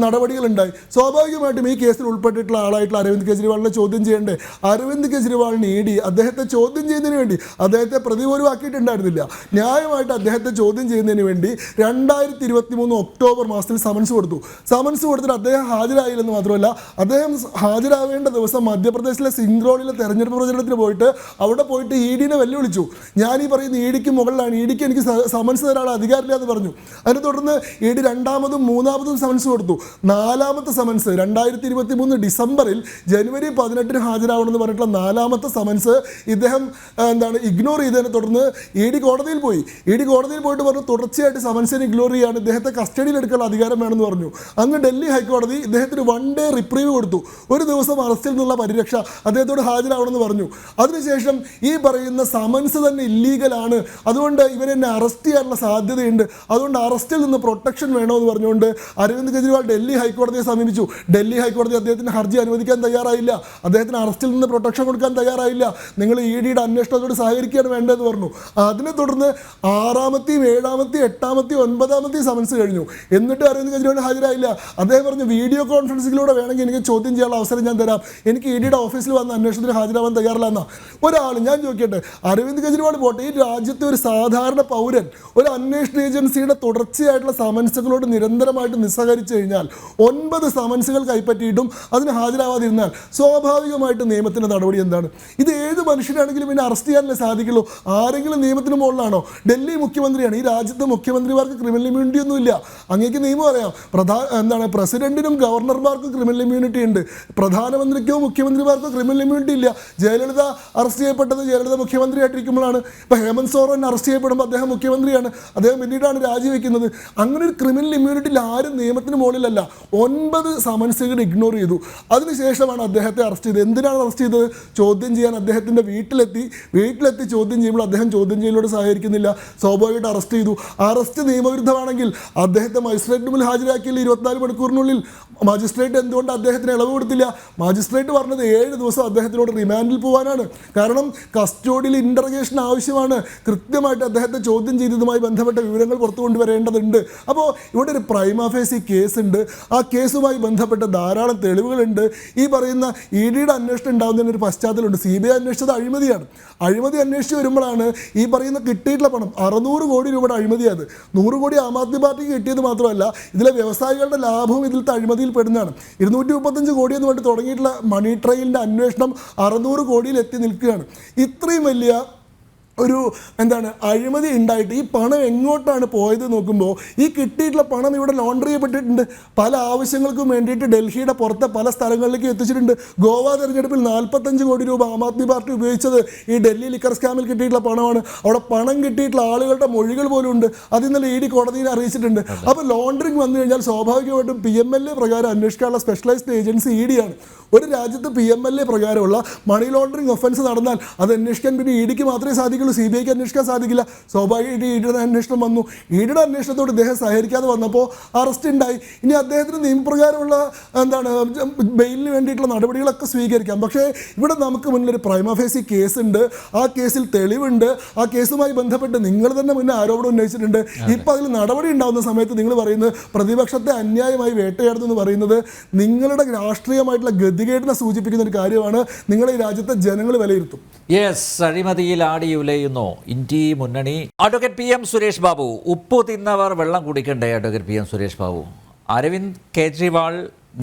നടപടികളുണ്ടായി. സ്വാഭാവികമായിട്ടും ഈ കേസിൽ ഉൾപ്പെട്ടിട്ടുള്ള ആളായിട്ടുള്ള അരവിന്ദ് കെജ്രിവാളിനെ ചോദ്യം ചെയ്യേണ്ടേ? അരവിന്ദ് കെജ്രിവാളിന് ED അദ്ദേഹത്തെ ചോദ്യം ചെയ്യുന്നതിന് വേണ്ടി, അദ്ദേഹത്തെ പ്രതി പോലും ആക്കിയിട്ടുണ്ടായിരുന്നില്ല, ന്യായമായിട്ട് അദ്ദേഹത്തെ ചോദ്യം ചെയ്യുന്നതിന് വേണ്ടി 2023 ഒക്ടോബർ മാസത്തിൽ സമൻസ് കൊടുത്തു. സമൻസ് കൊടുത്തിട്ട് അദ്ദേഹം ഹാജരായില്ലെന്ന് മാത്രമല്ല, അദ്ദേഹം ഹാജരാവേണ്ട ദിവസം മധ്യപ്രദേശിലെ സിംഗ്രോളിലെ തെരഞ്ഞെടുപ്പ് പ്രചരണത്തിന് പോയിട്ട് അവിടെ പോയിട്ട് EDനെ വെല്ലുവിളിച്ചു. ഞാൻ ഈ പറയുന്ന EDക്ക് മുകളിലാണ്, EDക്ക് എനിക്ക് സമൻസ് തരാനുള്ള അധികാരമില്ല എന്ന് പറഞ്ഞു. അതിനെ തുടർന്ന് ED 2ാമതും 3ാമതും സമൻസ് കൊടുത്തു. 4ാമത്തെ സമൻസ് 2023 ഡിസംബറിൽ ജനുവരി 18 ഹാജരാവണമെന്ന് പറഞ്ഞിട്ടുള്ള 4ാമത്തെ സമൻസ് ഇദ്ദേഹം ഇഗ്നോർ ചെയ്തതിനെ തുടർന്ന് ED കോടതിയിൽ പോയി. ED കോടതിയിൽ പോയിട്ട് പറഞ്ഞു തുടർച്ചയായിട്ട് സമൻസിനെ ഇഗ്നോർ ചെയ്യാണ്, ഇദ്ദേഹത്തെ കസ്റ്റഡിയിൽ എടുക്കാനുള്ള അധികാരം വേണമെന്ന് പറഞ്ഞു. അങ്ങ് ഡൽഹി ഹൈക്കോടതി ഇദ്ദേഹത്തിന് 1 ഡേ റിപ്രീവ് കൊടുത്തു. ഒരു ദിവസം അറസ്റ്റിൽ നിന്നുള്ള പരിരക്ഷ, അദ്ദേഹത്തോട് ഹാജരാവണമെന്ന് പറഞ്ഞു. അതിനുശേഷം ഈ പറയുന്ന സമൻസ് തന്നെ ഇല്ലീഗലാണ്, അതുകൊണ്ട് ഇവരെന്നെ അറസ്റ്റ് ചെയ്യാനുള്ള സാധ്യതയുണ്ട്, അതുകൊണ്ട് അറസ്റ്റിൽ നിന്ന് പ്രൊട്ടക്ഷൻ വേണമെന്ന് പറഞ്ഞുകൊണ്ട് അരവിന്ദ് കെജ്രിവാൾ ഡൽഹി ഹൈക്കോടതിയെ സമീപിച്ചു. ഡൽഹി ഹൈക്കോടതി അദ്ദേഹത്തിന് ഹർജി അനുവദിക്കാൻ തയ്യാറായില്ല, അദ്ദേഹത്തിന് അറസ്റ്റിൽ നിന്ന് പ്രൊട്ടക്ഷൻ കൊടുക്കാൻ തയ്യാറായില്ല. നിങ്ങൾ EDയുടെ അന്വേഷണത്തോട് സഹകരിക്കുകയാണ് വേണ്ടതെന്ന് പറഞ്ഞു. അതിനെ തുടർന്ന് 6ാമത്തെയും 7ാമത്തെയും 8ാമത്തെയും 9ാമത്തെയും സമൻസ് കഴിഞ്ഞു. എന്നിട്ട് അരവിന്ദ് കെജ്രിവാൾ ഹാജരായില്ല. അദ്ദേഹം പറഞ്ഞു വീഡിയോ കോൺഫറൻസിലൂടെ വേണമെങ്കിൽ എനിക്ക് ചോദ്യം ചെയ്യാനുള്ള അവസരം ഞാൻ തരാം, എനിക്ക് ഇഡിയുടെ ഓഫീസിൽ വന്ന് അന്വേഷണത്തിന് ഹാജരാവാൻ തയ്യാറില്ല എന്നാ. ഒരാൾ ഞാൻ ചോദിക്കട്ടെ, അരവിന്ദ് കെജ്രിവാൾ പോട്ടെ, ഈ രാജ്യത്തെ ഒരു സാധാരണ പൗരൻ ഒരു അന്വേഷണ ഏജൻസിയുടെ തുടർച്ചയായിട്ടുള്ള സമൻസുകളോട് നിരന്തരമായിട്ട് നിസ്സഹകരിച്ചു കഴിഞ്ഞാൽ 9 സമൻസുകൾ കൈപ്പറ്റിയിട്ടും അതിന് ഹാജരാവാതിരുന്നാൽ സ്വാഭാവികമായിട്ട് നിയമത്തിൻ്റെ നടപടി എന്താണ്? ഇത് ഏത് മനുഷ്യനാണെങ്കിലും പിന്നെ അറസ്റ്റ് ചെയ്യാനല്ലേ സാധിക്കുള്ളൂ. ആരെങ്കിലും നിയമത്തിന് മുകളിലാണോ? ഡൽഹി മുഖ്യമന്ത്രിയാണ്. ഈ രാജ്യത്തെ മുഖ്യമന്ത്രിമാർക്ക് ക്രിമിനൽ ഇമ്മ്യൂണിറ്റി ഒന്നുമില്ല. അങ്ങേക്ക് നിയമം അറിയാം. പ്രസിഡന്റിനും ഗവർണർമാർക്കും ക്രിമിനൽ ഇമ്മ്യൂണിറ്റി ഉണ്ട്. പ്രധാനമന്ത്രിക്കോ മുഖ്യമന്ത്രിമാർക്കോ ക്രിമിനൽ ഇമ്മ്യൂണിറ്റി ഇല്ല. ജയലളിത അറസ്റ്റ് ചെയ്യപ്പെട്ടത് ജയലളിത മുഖ്യമന്ത്രിയായിട്ടിരിക്കുമ്പോഴാണ്. ഇപ്പോൾ ഹേമന്ത് സോറൻ അറസ്റ്റ് ചെയ്യപ്പെടുമ്പോൾ അദ്ദേഹം മുഖ്യമന്ത്രിയാണ്, അദ്ദേഹം പിന്നീടാണ് രാജിവെക്കുന്നത്. അങ്ങനെ ഒരു ക്രിമിനൽ ഇമ്മ്യൂണിറ്റിയിൽ ആരും നിയമത്തിന് മുകളിലല്ല. 9 സമൻസുകൾ ഇഗ്നോർ ചെയ്തു. അതിനുശേഷമാണ് അദ്ദേഹത്തെ അറസ്റ്റ് ചെയ്തത്. എന്തിനാണ് അറസ്റ്റ് ചെയ്തത്? ചോദ്യം ചെയ്യാൻ അദ്ദേഹത്തിൻ്റെ വീട്ടിലെത്തി ചോദ്യം ചെയ്യുമ്പോൾ അദ്ദേഹം ചോദ്യം ചെയ്യലോട് സഹകരിക്കുന്നില്ല, സ്വാഭാവികമായിട്ട് അറസ്റ്റ് ചെയ്തു. അറസ്റ്റ് നിയമവിരുദ്ധമാണെങ്കിൽ അദ്ദേഹത്തെ മജിസ്ട്രേറ്റ് മുമ്പിൽ ഹാജരാക്കിയില്ല 24 മണിക്കൂറിനുള്ളിൽ. മജിസ്ട്രേറ്റ് എന്തുകൊണ്ട് അദ്ദേഹത്തിന് ഇളവ് കൊടുത്തില്ല? മജിസ്ട്രേറ്റ് പറഞ്ഞത് 7 ദിവസം അദ്ദേഹത്തിനോട് റിമാൻഡിൽ പോകാനാണ്. കാരണം കസ്റ്റഡിയിൽ ഇൻ്റർഗേഷൻ ആവശ്യമാണ്. കൃത്യമായിട്ട് അദ്ദേഹത്തെ ചോദ്യം ചെയ്തതുമായി ബന്ധപ്പെട്ട വിവരങ്ങൾ പുറത്തു കൊണ്ടുവരേണ്ടതുണ്ട്. അപ്പോൾ ഇവിടെ ഒരു പ്രൈമ ഫേസി കേസുണ്ട്. ആ കേസുമായി ബന്ധപ്പെട്ട ധാരാളം തെളിവുകളുണ്ട്. ഈ പറയുന്ന ഇഡിയുടെ അന്വേഷണം ഉണ്ടാകുന്നതിന് ഒരു പശ്ചാത്തലമുണ്ട്. CBI അന്വേഷിച്ചത് അഴിമതിയാണ്. അഴിമതി അന്വേഷിച്ച് വരുമ്പോഴാണ് ഈ പറയുന്ന കിട്ടിയിട്ടുള്ള പണം 600 കോടി രൂപയുടെ അഴിമതിയാണ്. 100 കോടി ആം ആദ്മി പാർട്ടിക്ക് കിട്ടിയത് മാത്രമല്ല, ഇതിലെ വ്യവസായികളുടെ ലാഭവും ഇതിലത്തെ അഴിമതിയിൽ പെടുന്നതാണ്. 235 കോടി എന്ന് പറഞ്ഞിട്ട് തുടങ്ങിയിട്ടുള്ള മണി ട്രയലിൻ്റെ അന്വേഷണം 600 കോടിയിൽ എത്തി നിൽക്കുകയാണ്. ഇത്രയും വലിയ ഒരു അഴിമതി ഉണ്ടായിട്ട് ഈ പണം എങ്ങോട്ടാണ് പോയത് നോക്കുമ്പോൾ ഈ കിട്ടിയിട്ടുള്ള പണം ഇവിടെ ലോണ്ടറി ചെയ്യപ്പെട്ടിട്ടുണ്ട്. പല ആവശ്യങ്ങൾക്കും വേണ്ടിയിട്ട് ഡൽഹിയുടെ പുറത്തെ പല സ്ഥലങ്ങളിലേക്ക് എത്തിച്ചിട്ടുണ്ട്. ഗോവ തെരഞ്ഞെടുപ്പിൽ 45 കോടി രൂപ ആം ആദ്മി പാർട്ടി ഉപയോഗിച്ചത് ഈ ഡൽഹി ലിക്കർ സ്കാമിൽ കിട്ടിയിട്ടുള്ള പണമാണ്. അവിടെ പണം കിട്ടിയിട്ടുള്ള ആളുകളുടെ മൊഴികൾ പോലും ഉണ്ട്. അത് ഇന്നലെ ED കോടതിയെ അറിയിച്ചിട്ടുണ്ട്. അപ്പോൾ ലോണ്ടറിങ് വന്നു കഴിഞ്ഞാൽ സ്വാഭാവികമായിട്ടും PMLA പ്രകാരം അന്വേഷിക്കാനുള്ള സ്പെഷ്യലൈസ്ഡ് ഏജൻസി ED ആണ്. ഒരു രാജ്യത്ത് PMLA പ്രകാരമുള്ള മണി ലോണ്ടറിങ് ഒഫൻസ് നടന്നാൽ അത് അന്വേഷിക്കാൻ പിന്നെ EDക്ക് മാത്രമേ സാധിക്കുള്ളൂ, CBIക്ക് അന്വേഷിക്കാൻ സാധിക്കില്ല. സ്വാഭാവികമായിട്ട് EDയുടെ അന്വേഷണം വന്നു. EDയുടെ അന്വേഷണത്തോട് ഇദ്ദേഹം സഹകരിക്കാതെ വന്നപ്പോൾ അറസ്റ്റ് ഉണ്ടായി. ഇനി അദ്ദേഹത്തിന് നിയമപ്രകാരമുള്ള ബെയിലിന് വേണ്ടിയിട്ടുള്ള നടപടികളൊക്കെ സ്വീകരിക്കാം. പക്ഷേ ഇവിടെ നമുക്ക് മുന്നിൽ ഒരു പ്രൈമ ഫേസി കേസുണ്ട്. ആ കേസിൽ തെളിവുണ്ട്. ആ കേസുമായി ബന്ധപ്പെട്ട് നിങ്ങൾ തന്നെ മുന്നേ ആരോപണം ഉന്നയിച്ചിട്ടുണ്ട്. ഇപ്പോൾ അതിൽ നടപടി ഉണ്ടാകുന്ന സമയത്ത് നിങ്ങൾ പറയുന്നത് പ്രതിപക്ഷത്തെ അന്യായമായി വേട്ടയാടുന്നു എന്ന് പറയുന്നത് നിങ്ങളുടെ രാഷ്ട്രീയമായിട്ടുള്ള ഗതികേടിനെ സൂചിപ്പിക്കുന്ന ഒരു കാര്യമാണ്. നിങ്ങളെ ഈ രാജ്യത്തെ ജനങ്ങൾ വിലയിരുത്തും. യെസ്, അഴിമതിയിൽ ആടിയുലയുന്നു ഇന്ത്യ മുന്നണി. അഡ്വക്കേറ്റ് PM സുരേഷ് ബാബു, ഉപ്പ് തിന്നവർ വെള്ളം കുടിക്കണ്ടേ? അഡ്വക്കേറ്റ് PM സുരേഷ് ബാബു, അരവിന്ദ് കെജ്രിവാൾ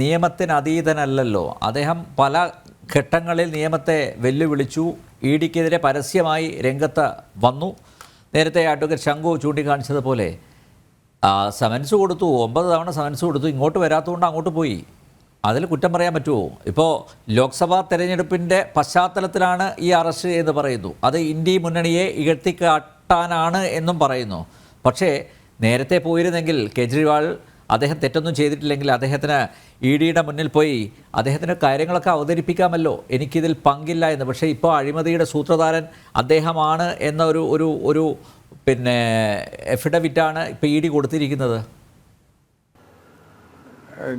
നിയമത്തിന് അതീതനല്ലല്ലോ. അദ്ദേഹം പല ഘട്ടങ്ങളിൽ നിയമത്തെ വെല്ലുവിളിച്ചു. EDക്കെതിരെ പരസ്യമായി രംഗത്ത് വന്നു. നേരത്തെ അഡ്വക്കേറ്റ് ശംഖു ചൂണ്ടിക്കാണിച്ചതുപോലെ സമൻസ് കൊടുത്തു, 9 തവണ സമൻസ് കൊടുത്തു. ഇങ്ങോട്ട് വരാത്തതുകൊണ്ട് അങ്ങോട്ട് പോയി. അതിൽ കുറ്റം പറയാൻ പറ്റുമോ? ഇപ്പോൾ ലോക്സഭാ തെരഞ്ഞെടുപ്പിൻ്റെ പശ്ചാത്തലത്തിലാണ് ഈ അറസ്റ്റ് എന്ന് പറയുന്നു. അത് ഇന്ത്യ മുന്നണിയെ ഇകഴ്ത്തിക്കാട്ടാനാണ് എന്നും പറയുന്നു. പക്ഷേ നേരത്തെ പോയിരുന്നെങ്കിൽ കെജ്രിവാൾ അദ്ദേഹം തെറ്റൊന്നും ചെയ്തിട്ടില്ലെങ്കിൽ അദ്ദേഹത്തിന് EDയുടെ മുന്നിൽ പോയി അദ്ദേഹത്തിന് കാര്യങ്ങളൊക്കെ അവതരിപ്പിക്കാമല്ലോ, എനിക്കിതിൽ പങ്കില്ല എന്ന്. പക്ഷേ ഇപ്പോൾ അഴിമതിയുടെ സൂത്രധാരൻ അദ്ദേഹമാണ് എന്ന ഒരു എഫിഡവിറ്റാണ് ഇപ്പോൾ ED കൊടുത്തിരിക്കുന്നത്.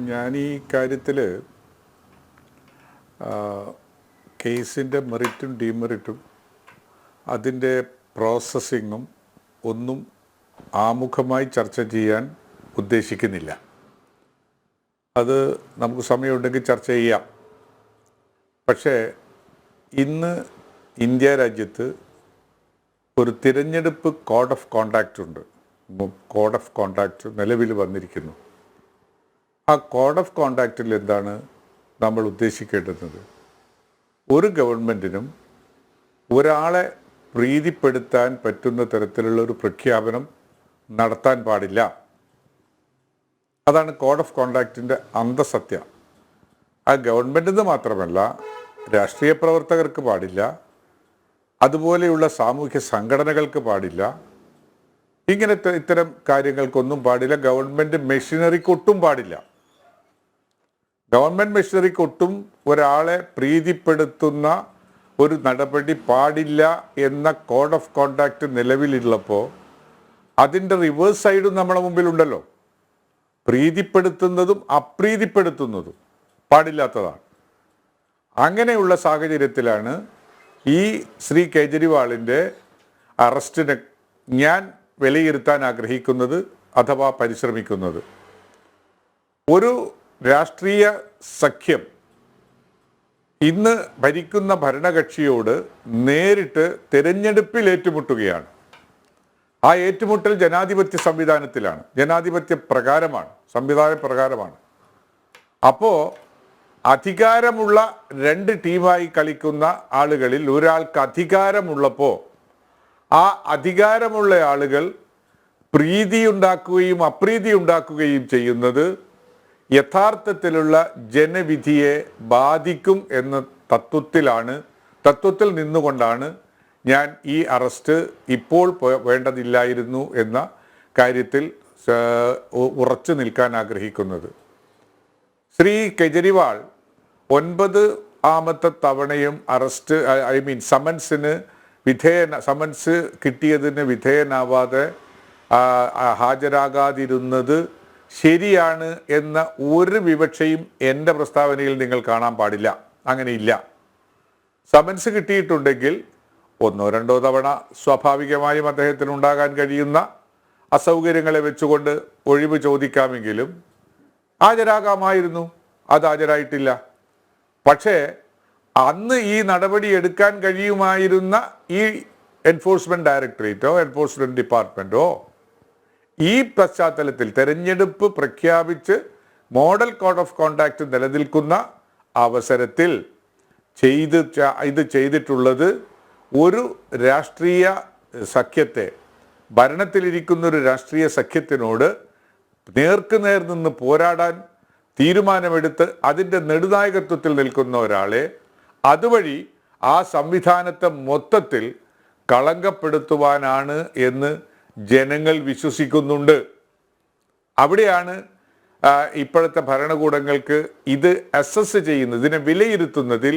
ഞാൻ ഈ കാര്യത്തിൽ കേസിൻ്റെ മെറിറ്റും ഡിമെറിറ്റും അതിൻ്റെ പ്രോസസ്സിങ്ങും ഒന്നും ആമുഖമായി ചർച്ച ചെയ്യാൻ ഉദ്ദേശിക്കുന്നില്ല. അത് നമുക്ക് സമയമുണ്ടെങ്കിൽ ചർച്ച ചെയ്യാം. പക്ഷേ ഇന്ന് ഇന്ത്യ രാജ്യത്ത് ഒരു തിരഞ്ഞെടുപ്പ് കോഡ് ഓഫ് കോണ്ടാക്റ്റ് ഉണ്ട്. കോഡ് ഓഫ് കോണ്ടാക്റ്റ് നിലവിൽ വന്നിരിക്കുന്നു. ആ കോഡ് ഓഫ് കോണ്ടാക്റ്റിൽ എന്താണ് നമ്മൾ ഉദ്ദേശിക്കേണ്ടുന്നത്? ഒരു ഗവൺമെൻറ്റിനും ഒരാളെ പ്രീതിപ്പെടുത്താൻ പറ്റുന്ന തരത്തിലുള്ള ഒരു പ്രഖ്യാപനം നടത്താൻ പാടില്ല. അതാണ് കോഡ് ഓഫ് കോണ്ടാക്റ്റിൻ്റെ അന്തസത്യ. ആ ഗവൺമെൻറ്റിന് മാത്രമല്ല, രാഷ്ട്രീയ പ്രവർത്തകർക്ക് പാടില്ല, അതുപോലെയുള്ള സാമൂഹ്യ സംഘടനകൾക്ക് പാടില്ല, ഇങ്ങനത്തെ ഇത്തരം കാര്യങ്ങൾക്കൊന്നും പാടില്ല. ഗവൺമെൻറ് മെഷീനറിക്കൊട്ടും പാടില്ല. ഗവൺമെൻറ് മെഷീനറിക്കൊട്ടും ഒരാളെ പ്രീതിപ്പെടുത്തുന്ന ഒരു നടപടി പാടില്ല എന്ന കോഡ് ഓഫ് കോണ്ടാക്റ്റ് നിലവിലുള്ളപ്പോൾ അതിൻ്റെ റിവേഴ്സ് സൈഡും നമ്മുടെ മുമ്പിലുണ്ടല്ലോ. പ്രീതിപ്പെടുത്തുന്നതും അപ്രീതിപ്പെടുത്തുന്നതും പാടില്ലാത്തതാണ്. അങ്ങനെയുള്ള സാഹചര്യത്തിലാണ് ഈ ശ്രീ കേജ്രിവാളിൻ്റെ അറസ്റ്റിനെ ഞാൻ വിലയിരുത്താൻ ആഗ്രഹിക്കുന്നത് അഥവാ പരിശ്രമിക്കുന്നത്. ഒരു രാഷ്ട്രീയ സഖ്യം ഇന്ന് ഭരിക്കുന്ന ഭരണകക്ഷിയോട് നേരിട്ട് തിരഞ്ഞെടുപ്പിൽ ഏറ്റുമുട്ടുകയാണ്. ആ ഏറ്റുമുട്ടൽ ജനാധിപത്യ സംവിധാനത്തിലാണ്, ജനാധിപത്യ പ്രകാരമാണ്, സംവിധാന പ്രകാരമാണ്. അപ്പോൾ അധികാരമുള്ള രണ്ട് ടീമായി കളിക്കുന്ന ആളുകളിൽ ഒരാൾക്ക് അധികാരമുള്ളപ്പോൾ ആ അധികാരമുള്ള ആളുകൾ പ്രീതിയുണ്ടാക്കുകയും അപ്രീതി ഉണ്ടാക്കുകയും ചെയ്യുന്നത് യഥാർത്ഥത്തിലുള്ള ജനവിധിയെ ബാധിക്കും എന്ന തത്വത്തിൽ നിന്നുകൊണ്ടാണ് ഞാൻ ഈ അറസ്റ്റ് ഇപ്പോൾ വേണ്ടതില്ലായിരുന്നു എന്ന കാര്യത്തിൽ ഉറച്ചു നിൽക്കാൻ ആഗ്രഹിക്കുന്നത്. ശ്രീ കെജ്രിവാൾ 9ാമത്തെ തവണയും സമൻസ് കിട്ടിയതിന് വിധേയനാവാതെ ഹാജരാകാതിരുന്നത് ശരിയാണ് എന്ന ഒരു വിവക്ഷയും എൻ്റെ പ്രസ്താവനയിൽ നിങ്ങൾ കാണാൻ പാടില്ല. അങ്ങനെയില്ല. സമൻസ് കിട്ടിയിട്ടുണ്ടെങ്കിൽ 1-2 തവണ സ്വാഭാവികമായും അദ്ദേഹത്തിന് ഉണ്ടാകാൻ കഴിയുന്ന അസൗകര്യങ്ങളെ വെച്ചുകൊണ്ട് ഒഴിവ് ചോദിക്കാമെങ്കിലും ഹാജരാകാമായിരുന്നു. അത് ഹാജരായിട്ടില്ല. പക്ഷേ അന്ന് ഈ നടപടി എടുക്കാൻ കഴിയുമായിരുന്ന ഈ എൻഫോഴ്സ്മെന്റ് ഡയറക്ടറേറ്റോ എൻഫോഴ്സ്മെന്റ് ഡിപ്പാർട്ട്മെന്റോ ഈ പശ്ചാത്തലത്തിൽ തെരഞ്ഞെടുപ്പ് പ്രഖ്യാപിച്ച് മോഡൽ കോഡ് ഓഫ് കോണ്ടാക്ട് നിലനിൽക്കുന്ന അവസരത്തിൽ ഇത് ചെയ്തിട്ടുള്ളത് ഒരു രാഷ്ട്രീയ സഖ്യത്തെ, ഭരണത്തിലിരിക്കുന്ന ഒരു രാഷ്ട്രീയ സഖ്യത്തിനോട് നേർക്കുനേർ നിന്ന് പോരാടാൻ തീരുമാനമെടുത്ത് അതിൻ്റെ നെടുനായകത്വത്തിൽ നിൽക്കുന്ന ഒരാളെ അതുവഴി ആ സംവിധാനത്തെ മൊത്തത്തിൽ കളങ്കപ്പെടുത്തുവാനാണ് എന്ന് ജനങ്ങൾ വിശ്വസിക്കുന്നുണ്ട്. അവിടെയാണ് ഇപ്പോഴത്തെ ഭരണകൂടങ്ങൾക്ക് ഇത് അസസ് ചെയ്യുന്നത്, ഇതിനെ വിലയിരുത്തുന്നതിൽ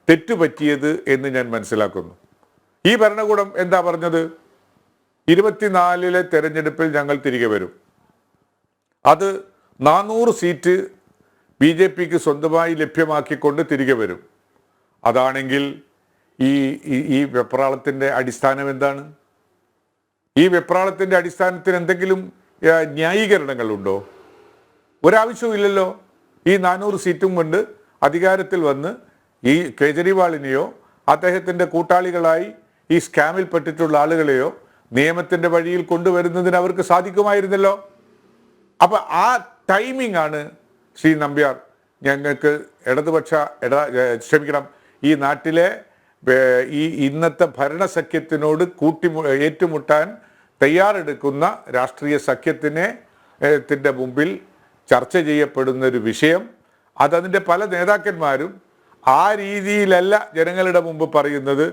തെറ്റുപറ്റിയത് എന്ന് ഞാൻ മനസ്സിലാക്കുന്നു. ഈ ഭരണകൂടം എന്താ പറഞ്ഞത്? 24-ലെ തെരഞ്ഞെടുപ്പിൽ ഞങ്ങൾ തിരികെ വരും, അത് 400 സീറ്റ് BJPക്ക് സ്വന്തമായി ലഭ്യമാക്കിക്കൊണ്ട് തിരികെ വരും. അതാണെങ്കിൽ ഈ വെപ്രാളത്തിൻ്റെ അടിസ്ഥാനം എന്താണ്? ഈ വെപ്രാളത്തിൻ്റെ അടിസ്ഥാനത്തിന് എന്തെങ്കിലും ന്യായീകരണങ്ങളുണ്ടോ? ഒരാവശ്യവും ഇല്ലല്ലോ. ഈ 400 സീറ്റും കൊണ്ട് അധികാരത്തിൽ വന്ന് ഈ കേജ്രിവാളിനെയോ അദ്ദേഹത്തിൻ്റെ കൂട്ടാളികളായി ഈ സ്കാമിൽ പെട്ടിട്ടുള്ള ആളുകളെയോ നിയമത്തിൻ്റെ വഴിയിൽ കൊണ്ടുവരുന്നതിന് അവർക്ക് സാധിക്കുമായിരുന്നല്ലോ. അപ്പം ആ ടൈമിംഗ് ആണ് ശ്രീ നമ്പ്യാർ ഞങ്ങൾക്ക് ഈ നാട്ടിലെ ഈ ഇന്നത്തെ ഭരണസഖ്യത്തിനോട് ഏറ്റുമുട്ടാൻ തയ്യാറെടുക്കുന്ന രാഷ്ട്രീയ സഖ്യത്തിൻ്റെ മുമ്പിൽ ചർച്ച ചെയ്യപ്പെടുന്ന ഒരു വിഷയം. അതതിൻ്റെ പല നേതാക്കന്മാരും ആ രീതിയിലല്ല ജനങ്ങളുടെ മുമ്പ് പറയുന്നത്.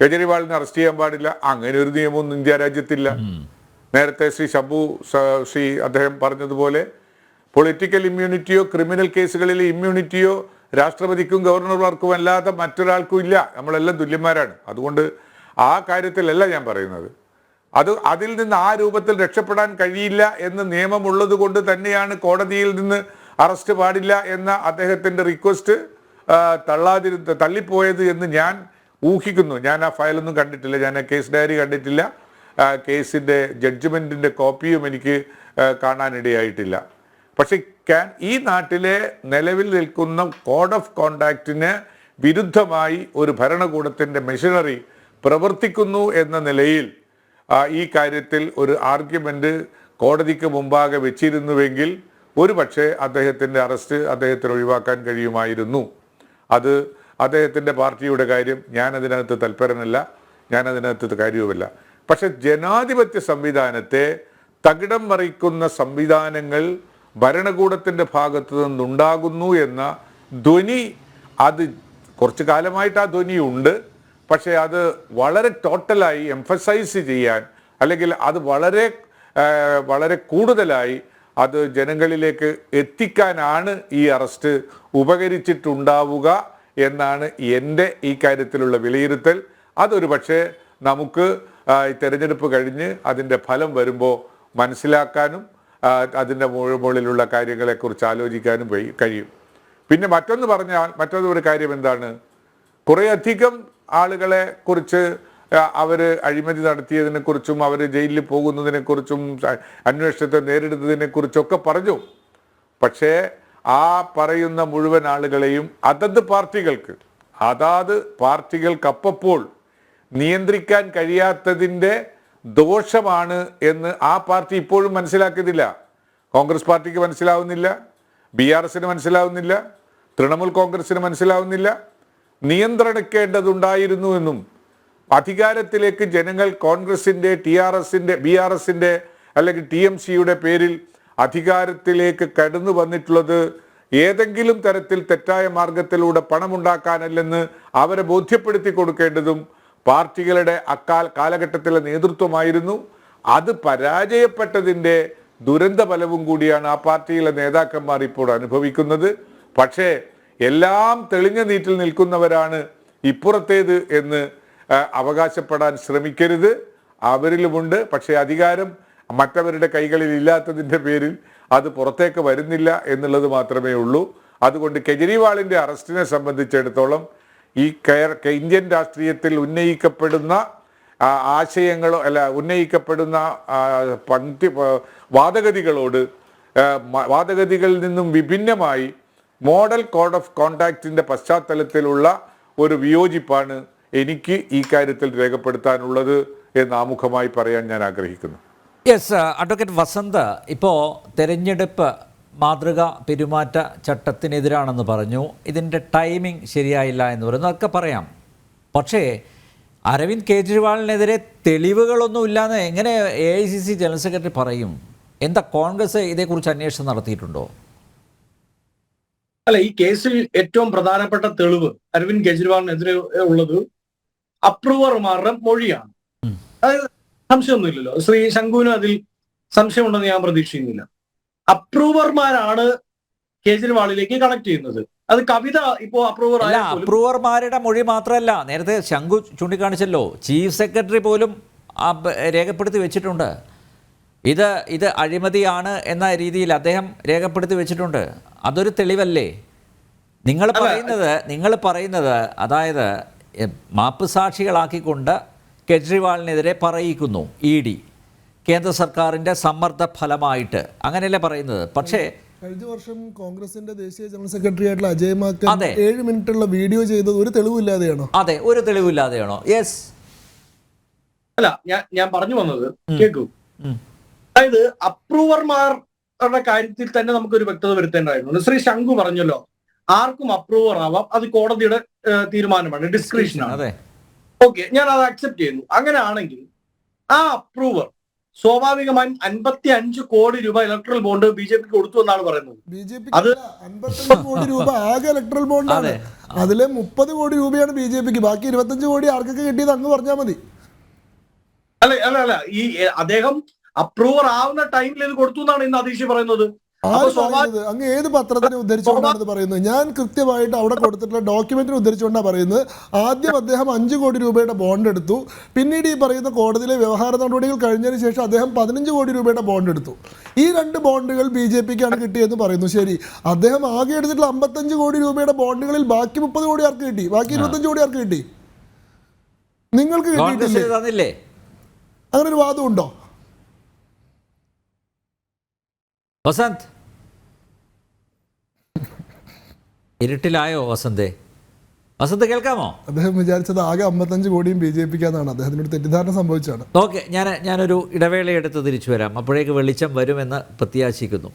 കേജ്രിവാളിനെ അറസ്റ്റ് ചെയ്യാൻ പാടില്ല, അങ്ങനെ ഒരു നിയമമൊന്നും ഇന്ത്യ രാജ്യത്തില്ല. നേരത്തെ ശ്രീ അദ്ദേഹം പറഞ്ഞതുപോലെ പൊളിറ്റിക്കൽ ഇമ്മ്യൂണിറ്റിയോ ക്രിമിനൽ കേസുകളിലെ ഇമ്മ്യൂണിറ്റിയോ രാഷ്ട്രപതിക്കും ഗവർണർമാർക്കും അല്ലാതെ മറ്റൊരാൾക്കും ഇല്ല. നമ്മളെല്ലാം തുല്യന്മാരാണ്. അതുകൊണ്ട് ആ കാര്യത്തിലല്ല ഞാൻ പറയുന്നത്. അതിൽ നിന്ന് ആ രൂപത്തിൽ രക്ഷപ്പെടാൻ കഴിയില്ല എന്ന് നിയമമുള്ളത് കൊണ്ട് തന്നെയാണ് കോടതിയിൽ നിന്ന് അറസ്റ്റ് പാടില്ല എന്ന അദ്ദേഹത്തിൻ്റെ റിക്വസ്റ്റ് തള്ളിപ്പോയത് എന്ന് ഞാൻ ഊഹിക്കുന്നു. ഞാൻ ആ ഫയലൊന്നും കണ്ടിട്ടില്ല, ഞാൻ ആ കേസ് ഡയറി കണ്ടിട്ടില്ല, കേസിൻ്റെ ജഡ്ജ്മെൻറ്റിൻ്റെ കോപ്പിയും എനിക്ക് കാണാനിടയായിട്ടില്ല. പക്ഷെ ഈ നാട്ടിലെ നിലവിൽ നിൽക്കുന്ന കോഡ് ഓഫ് കോണ്ടാക്റ്റിന് വിരുദ്ധമായി ഒരു ഭരണകൂടത്തിൻ്റെ മെഷീനറി പ്രവർത്തിക്കുന്നു എന്ന നിലയിൽ ഈ കാര്യത്തിൽ ഒരു ആർഗ്യുമെൻ്റ് കോടതിക്ക് മുമ്പാകെ വെച്ചിരുന്നുവെങ്കിൽ ഒരു പക്ഷേ അദ്ദേഹത്തിൻ്റെ അറസ്റ്റ് അദ്ദേഹത്തിന് ഒഴിവാക്കാൻ കഴിയുമായിരുന്നു. അത് അദ്ദേഹത്തിൻ്റെ പാർട്ടിയുടെ കാര്യം, ഞാനതിനകത്ത് തൽപരനല്ല, ഞാനതിനകത്ത് കാര്യവുമല്ല. പക്ഷെ ജനാധിപത്യ സംവിധാനത്തെ തകിടം മറിക്കുന്ന സംവിധാനങ്ങൾ ഭരണകൂടത്തിൻ്റെ ഭാഗത്തു നിന്നുണ്ടാകുന്നു എന്ന ധ്വനി, അത് കുറച്ചു കാലമായിട്ട് ആ ധ്വനി ഉണ്ട്. പക്ഷേ അത് വളരെ ടോട്ടലായി എംഫസൈസ് ചെയ്യാൻ, അല്ലെങ്കിൽ അത് വളരെ കൂടുതലായി അത് ജനങ്ങളിലേക്ക് എത്തിക്കാനാണ് ഈ അറസ്റ്റ് ഉപകരിച്ചിട്ടുണ്ടാവുക എന്നാണ് എൻ്റെ ഈ കാര്യത്തിലുള്ള വിലയിരുത്തൽ. അതൊരു പക്ഷേ നമുക്ക് തെരഞ്ഞെടുപ്പ് കഴിഞ്ഞ് അതിൻ്റെ ഫലം വരുമ്പോൾ മനസ്സിലാക്കാനും അതിൻ്റെ മുകളിലുള്ള കാര്യങ്ങളെക്കുറിച്ച് ആലോചിക്കാനും കഴിയും. പിന്നെ മറ്റൊരു കാര്യം എന്താണ്, കുറേയധികം ആളുകളെ കുറിച്ച് അവർ അഴിമതി നടത്തിയതിനെക്കുറിച്ചും അവർ ജയിലിൽ പോകുന്നതിനെക്കുറിച്ചും അന്വേഷണത്തെ നേരിടുന്നതിനെക്കുറിച്ചൊക്കെ പറഞ്ഞു. പക്ഷേ ആ പറയുന്ന മുഴുവൻ ആളുകളെയും അതത് പാർട്ടികൾക്കപ്പോൾ നിയന്ത്രിക്കാൻ കഴിയാത്തതിൻ്റെ ദോഷമാണ് എന്ന് ആ പാർട്ടി ഇപ്പോഴും മനസ്സിലാക്കിയതില്ല. കോൺഗ്രസ് പാർട്ടിക്ക് മനസ്സിലാവുന്നില്ല, BRSന് മനസ്സിലാവുന്നില്ല, തൃണമൂൽ കോൺഗ്രസിന് മനസ്സിലാവുന്നില്ല. നിയന്ത്രിക്കേണ്ടതുണ്ടായിരുന്നു എന്നും അധികാരത്തിലേക്ക് ജനങ്ങൾ കോൺഗ്രസിൻ്റെ, TRSൻ്റെ, BRSൻ്റെ അല്ലെങ്കിൽ TMCയുടെ പേരിൽ അധികാരത്തിലേക്ക് കടന്നു വന്നിട്ടുള്ളത് ഏതെങ്കിലും തരത്തിൽ തെറ്റായ മാർഗത്തിലൂടെ പണമുണ്ടാക്കാനല്ലെന്ന് അവരെ ബോധ്യപ്പെടുത്തി കൊടുക്കേണ്ടതും പാർട്ടികളുടെ കാലഘട്ടത്തിലെ നേതൃത്വമായിരുന്നു. അത് പരാജയപ്പെട്ടതിൻ്റെ ദുരന്ത ഫലവും കൂടിയാണ് ആ പാർട്ടിയിലെ നേതാക്കന്മാർ ഇപ്പോൾ അനുഭവിക്കുന്നത്. പക്ഷേ എല്ലാം തെളിഞ്ഞ നീറ്റിൽ നിൽക്കുന്നവരാണ് ഇപ്പുറത്തേത് എന്ന് അവകാശപ്പെടാൻ ശ്രമിക്കരുത്. അവരിലുമുണ്ട്. പക്ഷേ അധികാരം മറ്റവരുടെ കൈകളിൽ ഇല്ലാത്തതിൻ്റെ പേരിൽ അത് പുറത്തേക്ക് വരുന്നില്ല എന്നുള്ളത് മാത്രമേ ഉള്ളൂ. അതുകൊണ്ട് കെജ്രിവാളിൻ്റെ അറസ്റ്റിനെ സംബന്ധിച്ചിടത്തോളം ഈ ഇന്ത്യൻ രാഷ്ട്രീയത്തിൽ ഉന്നയിക്കപ്പെടുന്ന ആശയങ്ങളോ ഉന്നയിക്കപ്പെടുന്ന വാദഗതികളിൽ നിന്നും വിഭിന്നമായി മോഡൽ കോഡ് ഓഫ് കോണ്ടാക്റ്റിൻ്റെ പശ്ചാത്തലത്തിലുള്ള ഒരു വിയോജിപ്പാണ് എനിക്ക് ഈ കാര്യത്തിൽ രേഖപ്പെടുത്താനുള്ളത് എന്ന് ആമുഖമായി പറയാൻ ഞാൻ ആഗ്രഹിക്കുന്നു. യെസ്, അഡ്വക്കേറ്റ് വസന്ത്, ഇപ്പോൾ തെരഞ്ഞെടുപ്പ് മാതൃക പെരുമാറ്റ ചട്ടത്തിനെതിരാണെന്ന് പറഞ്ഞു, ഇതിൻ്റെ ടൈമിംഗ് ശരിയായില്ല എന്ന് പറയുന്നു, അതൊക്കെ പറയാം. പക്ഷേ അരവിന്ദ് കെജ്രിവാളിനെതിരെ തെളിവുകളൊന്നുമില്ലാന്ന് എങ്ങനെ AICC ജനറൽ സെക്രട്ടറി പറയും? എന്താ കോൺഗ്രസ് ഇതേക്കുറിച്ച് അന്വേഷണം നടത്തിയിട്ടുണ്ടോ? അല്ല, ഈ കേസിൽ ഏറ്റവും പ്രധാനപ്പെട്ട തെളിവ് അരവിന്ദ് കെജ്രിവാളിനെതിരെ ഉള്ളത് അപ്രൂവർമാരുടെ മൊഴിയാണ്. അതായത് സംശയമൊന്നുമില്ലല്ലോ, ശ്രീ ശംഖുവിനും അതിൽ സംശയമുണ്ടെന്ന് ഞാൻ പ്രതീക്ഷിക്കുന്നില്ല. അപ്രൂവർമാരാണ് കേജ്രിവാളിലേക്ക് കണക്ട് ചെയ്യുന്നത്. അത് കവിത ഇപ്പോ അപ്രൂവർമാരുടെ മൊഴി മാത്രമല്ല, നേരത്തെ ശംഖു ചൂണ്ടിക്കാണിച്ചല്ലോ, ചീഫ് സെക്രട്ടറി പോലും രേഖപ്പെടുത്തി വെച്ചിട്ടുണ്ട്. ഇത് അഴിമതിയാണ് എന്ന രീതിയിൽ അദ്ദേഹം രേഖപ്പെടുത്തി വെച്ചിട്ടുണ്ട്. അതൊരു തെളിവല്ലേ? നിങ്ങൾ പറയുന്നത് അതായത് മാപ്പ് സാക്ഷികളാക്കിക്കൊണ്ട് കെജ്രിവാളിനെതിരെ പറയിക്കുന്നു ED, കേന്ദ്ര സർക്കാരിൻ്റെ സമ്മർദ്ദ ഫലമായിട്ട്, അങ്ങനെയല്ലേ പറയുന്നത്. പക്ഷേ കഴിഞ്ഞ വർഷം കോൺഗ്രസിന്റെ ദേശീയ ജനറൽ സെക്രട്ടറി ആയിട്ടുള്ള അജയ് മാക്കൻ 7 മിനിറ്റുള്ള വീഡിയോ ചെയ്തത് ഒരു തെളിവില്ലാതെയാണോ? അതെ, ഒരു തെളിവില്ലാതെയാണോ? യെസ്. അല്ല, ഞാൻ പറഞ്ഞു വന്നത് കേൾക്കൂ. അതായത് അപ്രൂവർമാരുടെ കാര്യത്തിൽ തന്നെ നമുക്കൊരു വ്യക്തത വരുത്തേണ്ടതായിരുന്നു. ശ്രീ ശംഖു പറഞ്ഞല്ലോ, ആർക്കും അപ്രൂവർ ആവാം, അത് കോടതിയുടെ തീരുമാനമാണ്, ഡിസ്ക്രിപ്ഷനാണ്. ഓക്കെ, ഞാൻ അത് അക്സെപ്റ്റ് ചെയ്യുന്നു. അങ്ങനെയാണെങ്കിൽ ആ അപ്രൂവർ സ്വാഭാവികമായും 55 കോടി രൂപ ഇലക്ട്രൽ ബോണ്ട് BJPക്ക് കൊടുത്തു എന്നാണ് പറയുന്നത്. അത് 55 കോടി രൂപ ആകെ ഇലക്ട്രൽ ബോണ്ടാണ്. അതിലെ 30 കോടി രൂപയാണ് BJPക്ക്, ബാക്കി 25 കോടി ആർക്കൊക്കെ കിട്ടിയത് അങ്ങ് പറഞ്ഞാൽ മതി. അല്ല, ഈ അദ്ദേഹം അപ്രൂവർ ആവുന്ന ടൈമിൽ ഇത് കൊടുത്തു എന്നാണ് ഇന്ന് അതീഷ് പറയുന്നത്. അങ്ങ് ഏത് പത്രത്തിനെ ഉദ്ധരിച്ചുകൊണ്ടാണ് പറയുന്നത്? ഞാൻ കൃത്യമായിട്ട് അവിടെ കൊടുത്തിട്ടുള്ള ഡോക്യുമെന്റിനെ ഉദ്ധരിച്ചുകൊണ്ടാണ് പറയുന്നത്. ആദ്യം അദ്ദേഹം 5 കോടി രൂപയുടെ ബോണ്ട് എടുത്തു. പിന്നീട് ഈ പറയുന്ന കോടതിയിലെ വ്യവഹാര നടപടികൾ കഴിഞ്ഞതിന് ശേഷം അദ്ദേഹം 15 കോടി രൂപയുടെ ബോണ്ട് എടുത്തു. ഈ 2 ബോണ്ടുകൾ BJPക്കാണ് കിട്ടിയെന്ന് പറയുന്നു. ശരി, അദ്ദേഹം ആകെ എടുത്തിട്ടുള്ള 55 കോടി രൂപയുടെ ബോണ്ടുകളിൽ ബാക്കി 30 കോടി ആർക്ക് കിട്ടി? ബാക്കി 25 കോടി ആർക്ക് കിട്ടി? നിങ്ങൾക്ക് കിട്ടിയിട്ടില്ലേ? അങ്ങനെ ഒരു വാദം ഉണ്ടോ? വസന്ത്, ഇരുട്ടിലായോ വസന്ത് കേൾക്കാമോ? അദ്ദേഹം വിചാരിച്ചത് ആകെ 55 കോടിയും BJPക്കാന്നാണ്. അദ്ദേഹത്തിനൊരു തെറ്റിദ്ധാരണ സംഭവിച്ചാണ്. ഓക്കെ, ഞാനൊരു ഇടവേളയെടുത്ത് തിരിച്ചു വരാം. അപ്പോഴേക്ക് വെളിച്ചം വരുമെന്ന് പ്രത്യാശിക്കുന്നു.